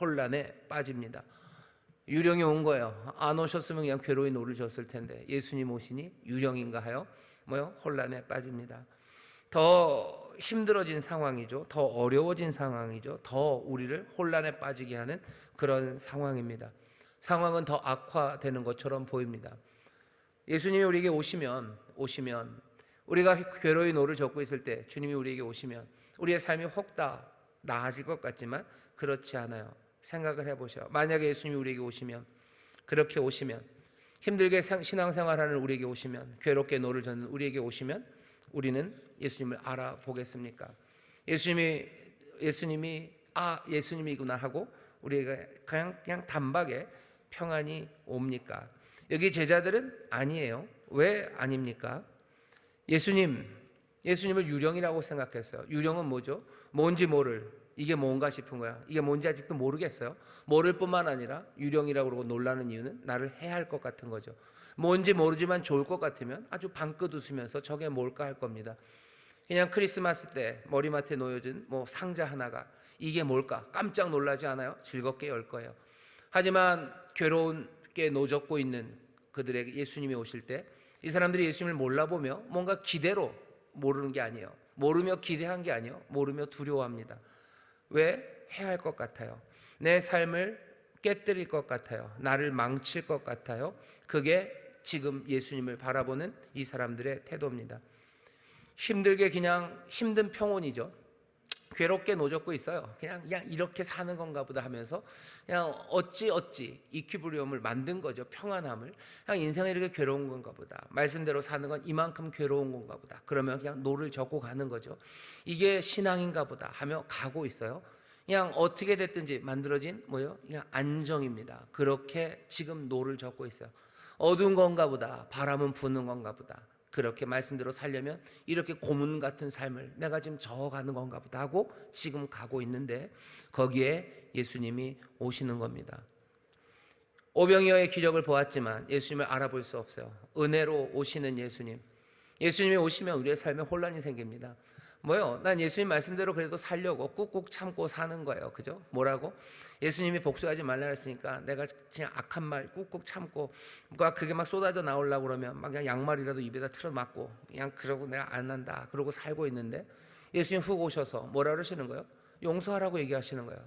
혼란에 빠집니다. 유령이 온 거예요. 안 오셨으면 그냥 괴로이 노를 졌을 텐데 예수님 오시니 유령인가 하여 혼란에 빠집니다. 더 힘들어진 상황이죠. 더 어려워진 상황이죠. 더 우리를 혼란에 빠지게 하는 그런 상황입니다. 상황은 더 악화되는 것처럼 보입니다. 예수님이 우리에게 오시면 우리가 괴로이 노를 젓고 있을 때 주님이 우리에게 오시면 우리의 삶이 혹 다 나아질 것 같지만 그렇지 않아요. 생각을 해보셔요. 만약에 예수님이 우리에게 오시면, 그렇게 오시면 힘들게 신앙생활하는 우리에게 오시면, 괴롭게 노를 젓는 우리에게 오시면 우리는 예수님을 알아보겠습니까? 예수님이 예수님이구나 하고 우리가 그냥 단박에 평안이 옵니까? 여기 제자들은 아니에요. 왜 아닙니까? 예수님을 유령이라고 생각했어요. 유령은 뭐죠? 뭔지 모를, 이게 뭔가 싶은 거야. 이게 뭔지 아직도 모르겠어요. 모를 뿐만 아니라 유령이라고 그러고 놀라는 이유는 나를 해할 것 같은 거죠. 뭔지 모르지만 좋을 것 같으면 아주 방긋 웃으면서 저게 뭘까 할 겁니다. 그냥 크리스마스 때 머리맡에 놓여진 상자 하나가 이게 뭘까 깜짝 놀라지 않아요? 즐겁게 열 거예요. 하지만 괴로운게 노젓고 있는 그들에게 예수님이 오실 때 이 사람들이 예수님을 몰라보며 뭔가 기대로 모르는 게 아니에요. 모르며 기대한 게 아니에요. 모르며 두려워합니다. 왜? 해할 것 같아요. 내 삶을 깨뜨릴 것 같아요. 나를 망칠 것 같아요. 그게 지금 예수님을 바라보는 이 사람들의 태도입니다. 힘들게 그냥 힘든 평온이죠. 괴롭게 노젓고 있어요. 그냥 이렇게 사는 건가 보다 하면서 그냥 어찌 이퀴브리움을 만든 거죠. 평안함을. 그냥 인생이 이렇게 괴로운 건가 보다. 말씀대로 사는 건 이만큼 괴로운 건가 보다. 그러면 그냥 노를 젓고 가는 거죠. 이게 신앙인가 보다 하며 가고 있어요. 그냥 어떻게 됐든지 만들어진 그냥 안정입니다. 그렇게 지금 노를 젓고 있어요. 어두운 건가 보다. 바람은 부는 건가 보다. 그렇게 말씀대로 살려면 이렇게 고문 같은 삶을 내가 지금 저어가는 건가 보다 하고 지금 가고 있는데 거기에 예수님이 오시는 겁니다. 오병이어의 기적을 보았지만 예수님을 알아볼 수 없어요. 은혜로 오시는 예수님이 오시면 우리의 삶에 혼란이 생깁니다. 난 예수님 말씀대로 그래도 살려고 꾹꾹 참고 사는 거예요. 그죠? 뭐라고? 예수님이 복수하지 말라 했으니까 내가 그냥 악한 말 꾹꾹 참고 그게 막 쏟아져 나오려고 그러면 막 그냥 양말이라도 입에다 틀어맞고 그냥 그러고 내가 안 한다 그러고 살고 있는데 예수님 훅 오셔서 뭐라 그러시는 거예요? 용서하라고 얘기하시는 거예요.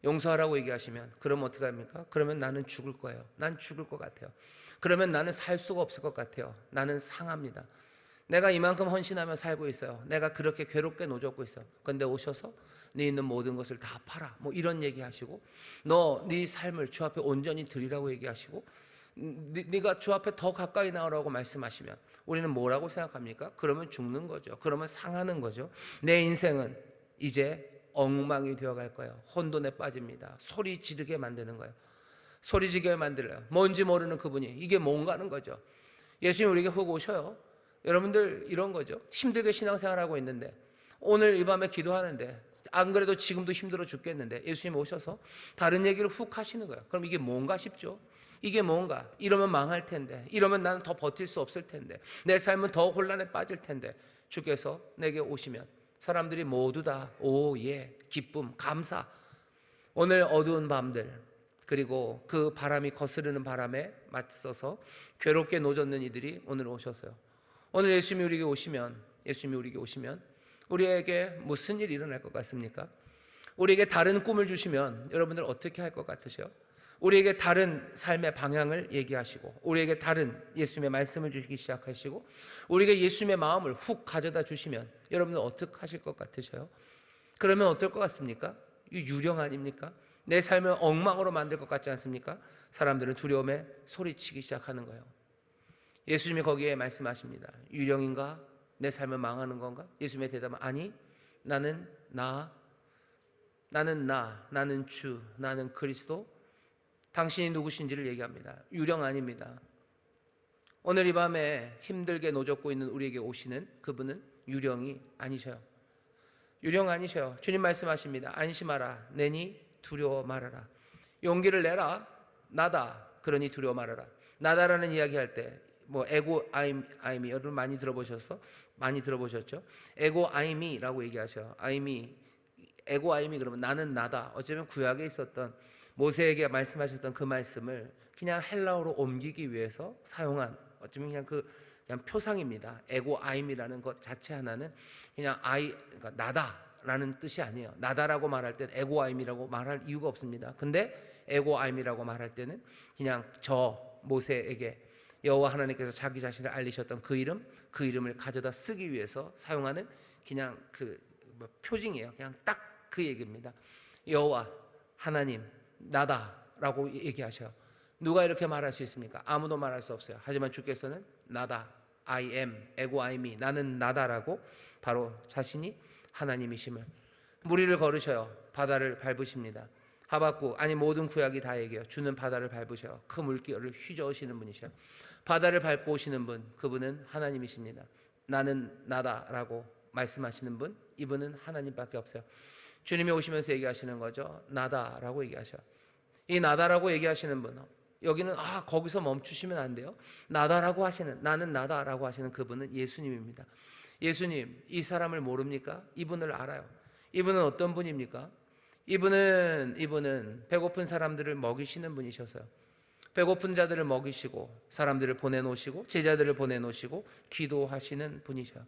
용서하라고 얘기하시면 그럼 어떻게 합니까? 그러면 나는 죽을 거예요. 난 죽을 것 같아요. 그러면 나는 살 수가 없을 것 같아요. 나는 상합니다. 내가 이만큼 헌신하며 살고 있어요. 내가 그렇게 괴롭게 노젓고 있어. 그런데 오셔서 네 있는 모든 것을 다 팔아. 이런 얘기하시고 네 삶을 주 앞에 온전히 드리라고 얘기하시고 네가 주 앞에 더 가까이 나오라고 말씀하시면 우리는 뭐라고 생각합니까? 그러면 죽는 거죠. 그러면 상하는 거죠. 내 인생은 이제 엉망이 되어갈 거예요. 혼돈에 빠집니다. 소리 지르게 만드는 거예요. 소리 지르게 만들어요. 뭔지 모르는 그분이 이게 뭔가 하는 거죠. 예수님 우리에게 훅 오셔요. 여러분들 이런 거죠. 힘들게 신앙생활하고 있는데 오늘 이 밤에 기도하는데 안 그래도 지금도 힘들어 죽겠는데 예수님 오셔서 다른 얘기를 훅 하시는 거예요. 그럼 이게 뭔가 싶죠. 이게 뭔가 이러면 망할 텐데 이러면 나는 더 버틸 수 없을 텐데 내 삶은 더 혼란에 빠질 텐데 주께서 내게 오시면 사람들이 모두 다 예 기쁨 감사 오늘 어두운 밤들 그리고 그 바람이 거스르는 바람에 맞서서 괴롭게 노젓는 이들이 오늘 오셔서요. 오늘 예수님이 우리에게 오시면 우리에게 무슨 일이 일어날 것 같습니까? 우리에게 다른 꿈을 주시면 여러분들 어떻게 할 것 같으세요? 우리에게 다른 삶의 방향을 얘기하시고 우리에게 다른 예수님의 말씀을 주시기 시작하시고 우리에게 예수님의 마음을 훅 가져다 주시면 여러분들 어떻게 하실 것 같으세요? 그러면 어떨 것 같습니까? 이 유령 아닙니까? 내 삶을 엉망으로 만들 것 같지 않습니까? 사람들은 두려움에 소리치기 시작하는 거예요. 예수님이 거기에 말씀하십니다. 유령인가? 내 삶을 망하는 건가? 예수님의 대답은 아니 나는 나는 주, 나는 그리스도 당신이 누구신지를 얘기합니다. 유령 아닙니다. 오늘 이 밤에 힘들게 노젓고 있는 우리에게 오시는 그분은 유령이 아니셔요. 유령 아니셔요. 주님 말씀하십니다. 안심하라 내니 두려워 말아라. 용기를 내라 나다 그러니 두려워 말아라. 나다라는 이야기 할때 에고 아이미 여러분 많이 들어보셨죠? 에고 아이미라고 얘기하셔. 에고 아이미 그러면 나는 나다. 어쩌면 구약에 있었던 모세에게 말씀하셨던 그 말씀을 그냥 헬라어로 옮기기 위해서 사용한 어쩌면 그냥 표상입니다. 에고 아이미라는 것 자체 하나는 그냥 그러니까 나다라는 뜻이 아니에요. 나다라고 말할 때 에고 아이미라고 말할 이유가 없습니다. 근데 에고 아이미라고 말할 때는 그냥 저 모세에게 여호와 하나님께서 자기 자신을 알리셨던 그 이름을 가져다 쓰기 위해서 사용하는 그냥 표징이에요. 그냥 딱 그 얘기입니다. 여호와 하나님 나다라고 얘기하셔요. 누가 이렇게 말할 수 있습니까? 아무도 말할 수 없어요. 하지만 주께서는 나다, I am, 에고 아이미, 나는 나다라고 바로 자신이 하나님이심을, 무리를 걸으셔요. 바다를 밟으십니다. 하박국, 아니 모든 구약이 다 얘기해요. 주는 바다를 밟으셔요. 그 물결을 휘저으시는 분이셔요. 바다를 밟고 오시는 분, 그분은 하나님이십니다. 나는 나다라고 말씀하시는 분, 이분은 하나님밖에 없어요. 주님이 오시면서 얘기하시는 거죠. 나다라고 얘기하셔요. 이 나다라고 얘기하시는 분, 여기는 거기서 멈추시면 안 돼요. 나다라고 하시는, 나는 나다라고 하시는 그분은 예수님입니다. 예수님, 이 사람을 모릅니까? 이분을 알아요. 이분은 어떤 분입니까? 이분은 배고픈 사람들을 먹이시는 분이셔서요. 배고픈 자들을 먹이시고 사람들을 보내놓으시고 제자들을 보내놓으시고 기도하시는 분이셔요.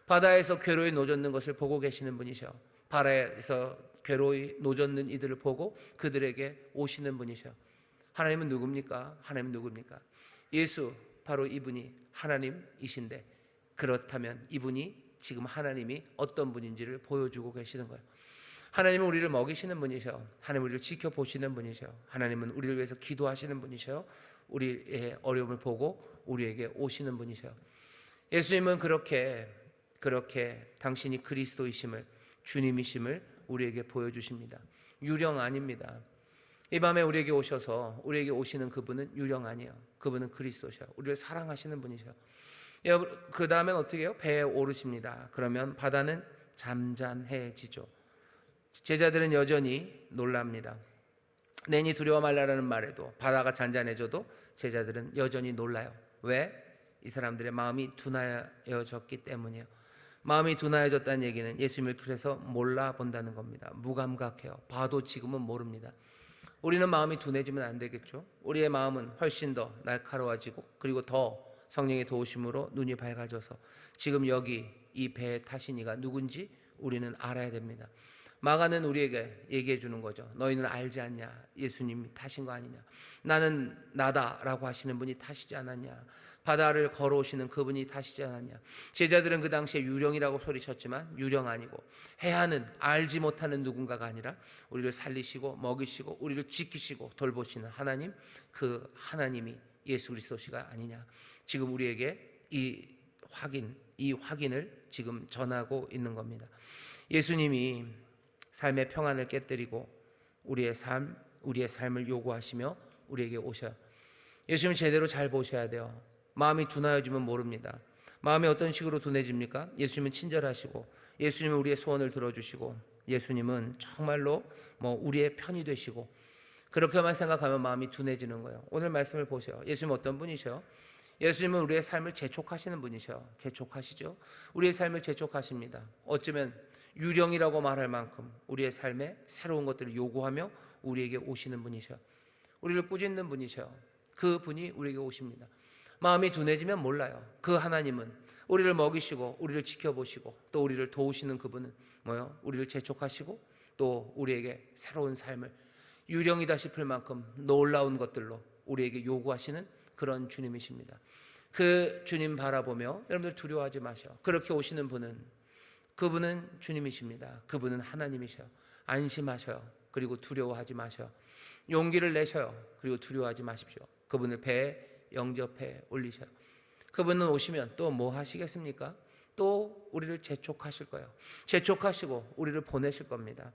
바다에서 괴로이 노젓는 것을 보고 계시는 분이셔요. 바다에서 괴로이 노젓는 이들을 보고 그들에게 오시는 분이셔요. 하나님은 누굽니까? 하나님은 누굽니까? 예수, 바로 이분이 하나님이신데, 그렇다면 이분이 지금 하나님이 어떤 분인지를 보여주고 계시는 거예요. 하나님은 우리를 먹이시는 분이셔. 하나님은 우리를 지켜보시는 분이셔. 하나님은 우리를 위해서 기도하시는 분이셔. 우리의 어려움을 보고 우리에게 오시는 분이셔. 예수님은 그렇게 당신이 그리스도이심을, 주님이심을 우리에게 보여주십니다. 유령 아닙니다. 이 밤에 우리에게 오셔서 우리에게 오시는 그분은 유령 아니에요. 그분은 그리스도셔. 우리를 사랑하시는 분이셔. 그 다음엔 어떻게 해요? 배에 오르십니다. 그러면 바다는 잠잠해지죠. 제자들은 여전히 놀랍니다. 내니 두려워 말라라는 말에도, 바다가 잔잔해져도 제자들은 여전히 놀라요. 왜? 이 사람들의 마음이 둔하여졌기 때문이에요. 마음이 둔하여졌다는 얘기는 예수님을 그래서 몰라본다는 겁니다. 무감각해요. 봐도 지금은 모릅니다. 우리는 마음이 둔해지면 안 되겠죠. 우리의 마음은 훨씬 더 날카로워지고, 그리고 더 성령의 도우심으로 눈이 밝아져서 지금 여기 이 배에 타신 이가 누군지 우리는 알아야 됩니다. 마가는 우리에게 얘기해 주는 거죠. 너희는 알지 않냐? 예수님이 타신 거 아니냐? 나는 나다라고 하시는 분이 타시지 않았냐? 바다를 걸어오시는 그분이 타시지 않았냐? 제자들은 그 당시에 유령이라고 소리쳤지만 유령 아니고, 해하는, 알지 못하는 누군가가 아니라 우리를 살리시고 먹이시고 우리를 지키시고 돌보시는 하나님, 그 하나님이 예수 그리스도시가 아니냐? 지금 우리에게 이 확인을 지금 전하고 있는 겁니다. 예수님이 삶의 평안을 깨뜨리고 우리의 삶을 요구하시며 우리에게 오셔요. 예수님 제대로 잘 보셔야 돼요. 마음이 둔하여지면 모릅니다. 마음이 어떤 식으로 둔해집니까? 예수님은 친절하시고, 예수님은 우리의 소원을 들어주시고, 예수님은 정말로 우리의 편이 되시고, 그렇게만 생각하면 마음이 둔해지는 거예요. 오늘 말씀을 보세요. 예수님 어떤 분이셔요? 예수님은 우리의 삶을 재촉하시는 분이셔요. 재촉하시죠. 우리의 삶을 재촉하십니다. 어쩌면 유령이라고 말할 만큼 우리의 삶에 새로운 것들을 요구하며 우리에게 오시는 분이셔. 우리를 꾸짖는 분이셔. 그 분이 우리에게 오십니다. 마음이 둔해지면 몰라요. 그 하나님은 우리를 먹이시고 우리를 지켜보시고 또 우리를 도우시는 그분은 뭐요? 우리를 재촉하시고 또 우리에게 새로운 삶을 유령이다 싶을 만큼 놀라운 것들로 우리에게 요구하시는 그런 주님이십니다. 그 주님 바라보며 여러분들 두려워하지 마셔. 그렇게 오시는 분은, 그분은 주님이십니다. 그분은 하나님이셔요. 안심하셔요. 그리고 두려워하지 마셔요. 용기를 내셔요. 그리고 두려워하지 마십시오. 그분을 배에 영접해 올리셔요. 그분은 오시면 또 뭐 하시겠습니까? 또 우리를 재촉하실 거예요. 재촉하시고 우리를 보내실 겁니다.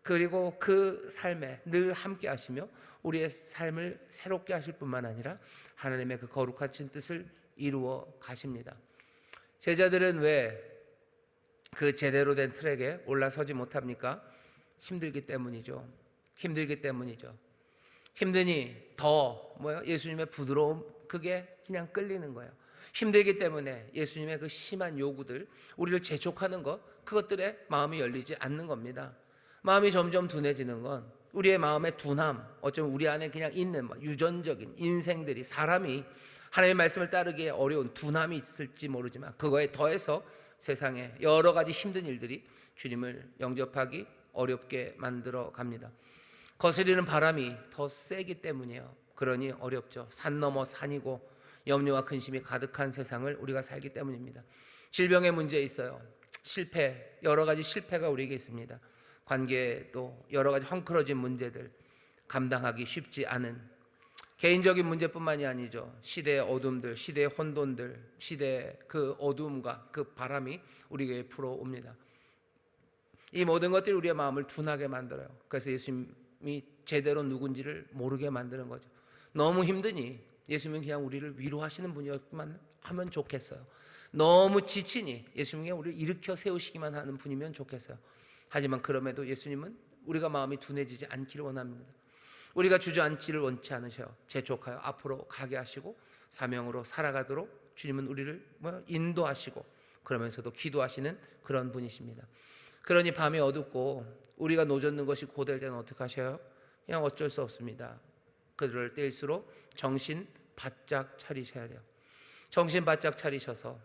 그리고 그 삶에 늘 함께 하시며 우리의 삶을 새롭게 하실 뿐만 아니라 하나님의 그 거룩하신 뜻을 이루어 가십니다. 제자들은 왜 그 제대로 된 트랙에 올라서지 못합니까? 힘들기 때문이죠. 힘들기 때문이죠. 힘드니 더 예수님의 부드러움, 그게 그냥 끌리는 거예요. 힘들기 때문에 예수님의 그 심한 요구들, 우리를 재촉하는 것, 그것들에 마음이 열리지 않는 겁니다. 마음이 점점 둔해지는 건 우리의 마음의 둔함, 어쩌면 우리 안에 그냥 있는 유전적인 인생들이, 사람이 하나님의 말씀을 따르기에 어려운 둔함이 있을지 모르지만 그거에 더해서 세상에 여러 가지 힘든 일들이 주님을 영접하기 어렵게 만들어 갑니다. 거스리는 바람이 더 세기 때문이에요. 그러니 어렵죠. 산 넘어 산이고 염려와 근심이 가득한 세상을 우리가 살기 때문입니다. 질병의 문제 있어요. 실패, 여러 가지 실패가 우리에게 있습니다. 관계도 여러 가지 헝클어진 문제들, 감당하기 쉽지 않은 개인적인 문제뿐만이 아니죠. 시대의 어둠들, 시대의 혼돈들, 시대의 그 어둠과 그 바람이 우리에게 불어옵니다. 이 모든 것들이 우리의 마음을 둔하게 만들어요. 그래서 예수님이 제대로 누군지를 모르게 만드는 거죠. 너무 힘드니 예수님은 그냥 우리를 위로하시는 분이었기만 하면 좋겠어요. 너무 지치니 예수님이 우리를 일으켜 세우시기만 하는 분이면 좋겠어요. 하지만 그럼에도 예수님은 우리가 마음이 둔해지지 않기를 원합니다. 우리가 주저앉기를 원치 않으셔요. 재촉하여 앞으로 가게 하시고 사명으로 살아가도록 주님은 우리를 인도하시고 그러면서도 기도하시는 그런 분이십니다. 그러니 밤이 어둡고 우리가 노젓는 것이 고될 때는 어떻게 하셔요? 그냥 어쩔 수 없습니다. 그럴 때일수록 정신 바짝 차리셔야 돼요. 정신 바짝 차리셔서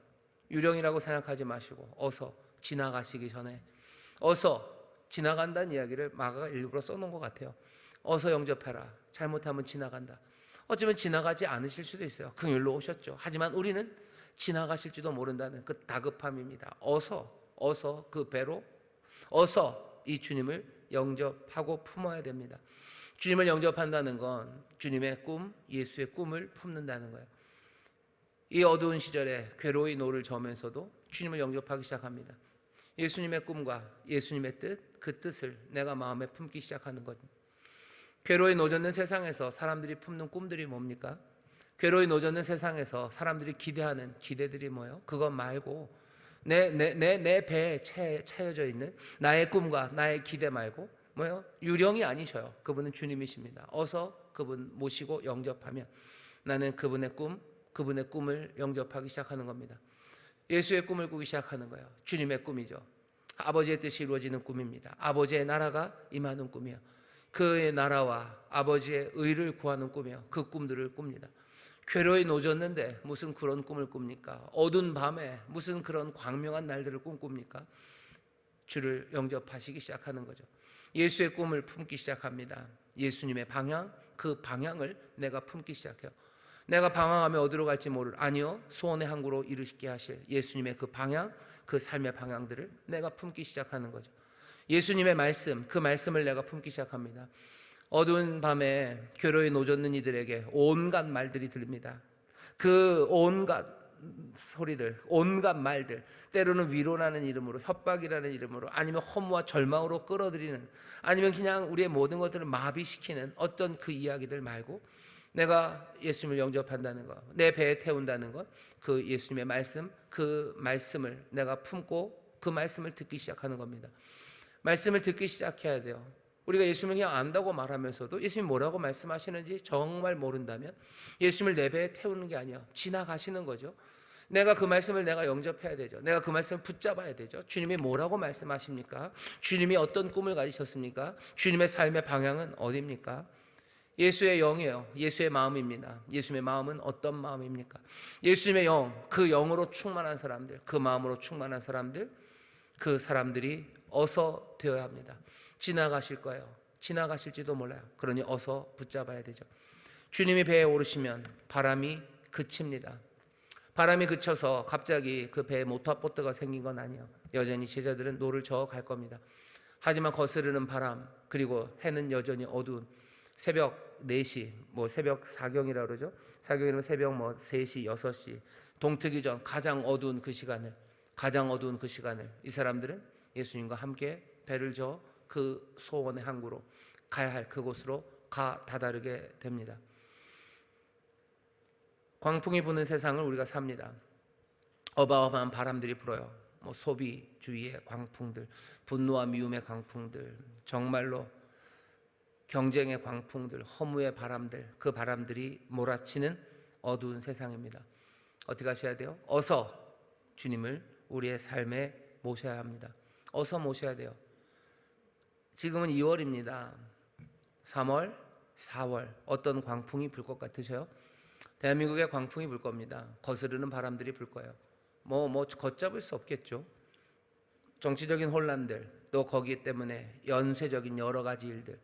유령이라고 생각하지 마시고 어서 지나가시기 전에, 어서 지나간다는 이야기를 마가가 일부러 써놓은 것 같아요. 어서 영접해라. 잘못하면 지나간다. 어쩌면 지나가지 않으실 수도 있어요. 긍휼로 오셨죠. 하지만 우리는 지나가실지도 모른다는 그 다급함입니다. 어서 그 배로 어서 이 주님을 영접하고 품어야 됩니다. 주님을 영접한다는 건 주님의 꿈, 예수의 꿈을 품는다는 거예요. 이 어두운 시절에 괴로이 노를 저으면서도 주님을 영접하기 시작합니다. 예수님의 꿈과 예수님의 뜻, 그 뜻을 내가 마음에 품기 시작하는 것. 괴로이 노젓는 세상에서 사람들이 품는 꿈들이 뭡니까? 괴로이 노젓는 세상에서 사람들이 기대하는 기대들이 뭐예요? 그것 말고 내 배에 채워져 있는 나의 꿈과 나의 기대 말고 뭐예요? 유령이 아니셔요. 그분은 주님이십니다. 어서 그분 모시고 영접하면 나는 그분의 꿈을 영접하기 시작하는 겁니다. 예수의 꿈을 꾸기 시작하는 거예요. 주님의 꿈이죠. 아버지의 뜻이 이루어지는 꿈입니다. 아버지의 나라가 임하는 꿈이에요. 그의 나라와 아버지의 의를 구하는 꿈이에요. 그 꿈들을 꿉니다. 괴로이 노졌는데 무슨 그런 꿈을 꿉니까? 어두운 밤에 무슨 그런 광명한 날들을 꿈꿉니까? 주를 영접하시기 시작하는 거죠. 예수의 꿈을 품기 시작합니다. 예수님의 방향, 그 방향을 내가 품기 시작해요. 내가 방황하며 어디로 갈지 아니요, 소원의 항구로 이르게 하실 예수님의 그 방향, 그 삶의 방향들을 내가 품기 시작하는 거죠. 예수님의 말씀, 그 말씀을 내가 품기 시작합니다. 어두운 밤에 괴로이 노젓는 이들에게 온갖 말들이 들립니다. 그 온갖 소리들, 온갖 말들, 때로는 위로라는 이름으로, 협박이라는 이름으로, 아니면 허무와 절망으로 끌어들이는, 아니면 그냥 우리의 모든 것들을 마비시키는 어떤 그 이야기들 말고 내가 예수님을 영접한다는 것, 내 배에 태운다는 것, 그 예수님의 말씀, 그 말씀을 내가 품고 그 말씀을 듣기 시작하는 겁니다. 말씀을 듣기 시작해야 돼요. 우리가 예수님을 그냥 안다고 말하면서도 예수님 뭐라고 말씀하시는지 정말 모른다면 예수님을 내 배에 태우는 게 아니야. 지나가시는 거죠. 내가 그 말씀을 내가 영접해야 되죠. 내가 그 말씀을 붙잡아야 되죠. 주님이 뭐라고 말씀하십니까? 주님이 어떤 꿈을 가지셨습니까? 주님의 삶의 방향은 어디입니까? 예수의 영이에요. 예수의 마음입니다. 예수님의 마음은 어떤 마음입니까? 예수님의 영, 그 영으로 충만한 사람들, 그 마음으로 충만한 사람들, 그 사람들이 어서 되어야 합니다. 지나가실 거예요. 지나가실지도 몰라요. 그러니 어서 붙잡아야 되죠. 주님이 배에 오르시면 바람이 그칩니다. 바람이 그쳐서 갑자기 그 배에 모터보트가 생긴 건 아니에요. 여전히 제자들은 노를 저어 갈 겁니다. 하지만 거스르는 바람, 그리고 해는 여전히 어두운 새벽 4시, 새벽 4경이라고 그러죠. 4경이면 새벽 3시, 6시, 동트기 전 가장 어두운 그 시간을 이 사람들은 예수님과 함께 배를 저어 그 소원의 항구로 가야 할 그곳으로 가 다다르게 됩니다. 광풍이 부는 세상을 우리가 삽니다. 어마어마한 바람들이 불어요. 소비주의의 광풍들, 분노와 미움의 광풍들, 정말로 경쟁의 광풍들, 허무의 바람들, 그 바람들이 몰아치는 어두운 세상입니다. 어떻게 하셔야 돼요? 어서 주님을 우리의 삶에 모셔야 합니다. 어서 모셔야 돼요. 지금은 2월입니다. 3월, 4월 어떤 광풍이 불 것 같으세요? 대한민국에 광풍이 불 겁니다. 거스르는 바람들이 불 거예요. 걷잡을 수 없겠죠. 정치적인 혼란들, 또 거기 때문에 연쇄적인 여러 가지 일들,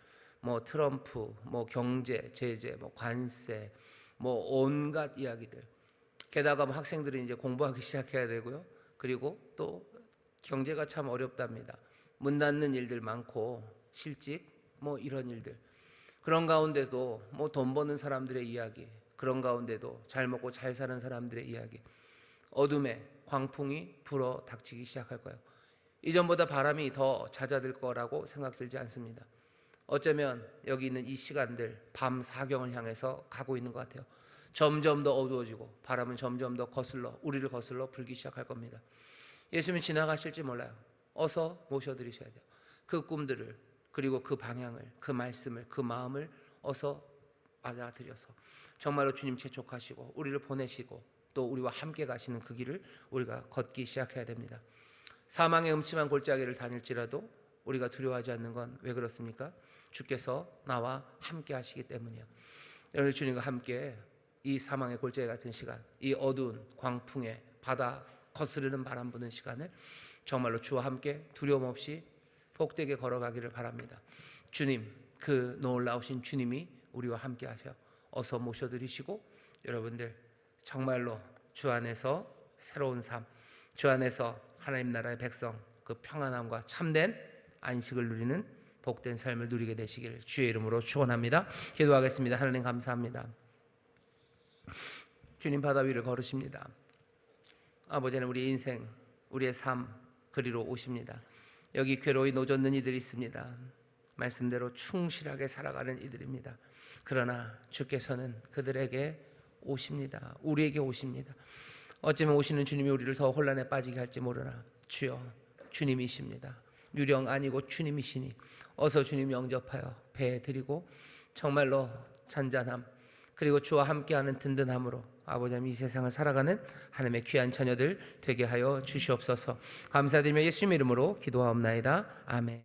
트럼프, 경제, 제재, 관세, 온갖 이야기들. 게다가 학생들이 이제 공부하기 시작해야 되고요. 그리고 또 경제가 참 어렵답니다. 문 닫는 일들 많고 실직, 이런 일들. 그런 가운데도 뭐 돈 버는 사람들의 이야기, 그런 가운데도 잘 먹고 잘 사는 사람들의 이야기, 어둠에 광풍이 불어 닥치기 시작할 거예요. 이전보다 바람이 더 잦아들 거라고 생각들지 않습니다. 어쩌면 여기 있는 이 시간들 밤 사경을 향해서 가고 있는 것 같아요. 점점 더 어두워지고 바람은 점점 더 우리를 거슬러 불기 시작할 겁니다. 예수님이 지나가실지 몰라요. 어서 모셔드리셔야 돼요. 그 꿈들을, 그리고 그 방향을, 그 말씀을, 그 마음을 어서 받아들여서 정말로 주님 재촉하시고 우리를 보내시고 또 우리와 함께 가시는 그 길을 우리가 걷기 시작해야 됩니다. 사망의 음침한 골짜기를 다닐지라도 우리가 두려워하지 않는 건 왜 그렇습니까? 주께서 나와 함께 하시기 때문이에요. 여러분, 주님과 함께 이 사망의 골짜기 같은 시간, 이 어두운 광풍에 바다 거스르는 바람 부는 시간을 정말로 주와 함께 두려움 없이 복되게 걸어가기를 바랍니다. 주님, 그 놀라우신 주님이 우리와 함께 하셔 어서 모셔드리시고 여러분들 정말로 주 안에서 새로운 삶, 주 안에서 하나님 나라의 백성, 그 평안함과 참된 안식을 누리는 복된 삶을 누리게 되시기를 주의 이름으로 축원합니다. 기도하겠습니다. 하나님 감사합니다. 주님 바다 위를 걸으십니다. 아버지는 우리 인생, 우리의 삶 그리로 오십니다. 여기 괴로이 노젓는 이들이 있습니다. 말씀대로 충실하게 살아가는 이들입니다. 그러나 주께서는 그들에게 오십니다. 우리에게 오십니다. 어쩌면 오시는 주님이 우리를 더 혼란에 빠지게 할지 모르나 주여, 주님이십니다. 유령 아니고 주님이시니 어서 주님 영접하여 배에 드리고 정말로 잔잔함 그리고 주와 함께하는 든든함으로 아버지 이 세상을 살아가는 하나님의 귀한 자녀들 되게 하여 주시옵소서. 감사드리며 예수님 이름으로 기도하옵나이다. 아멘.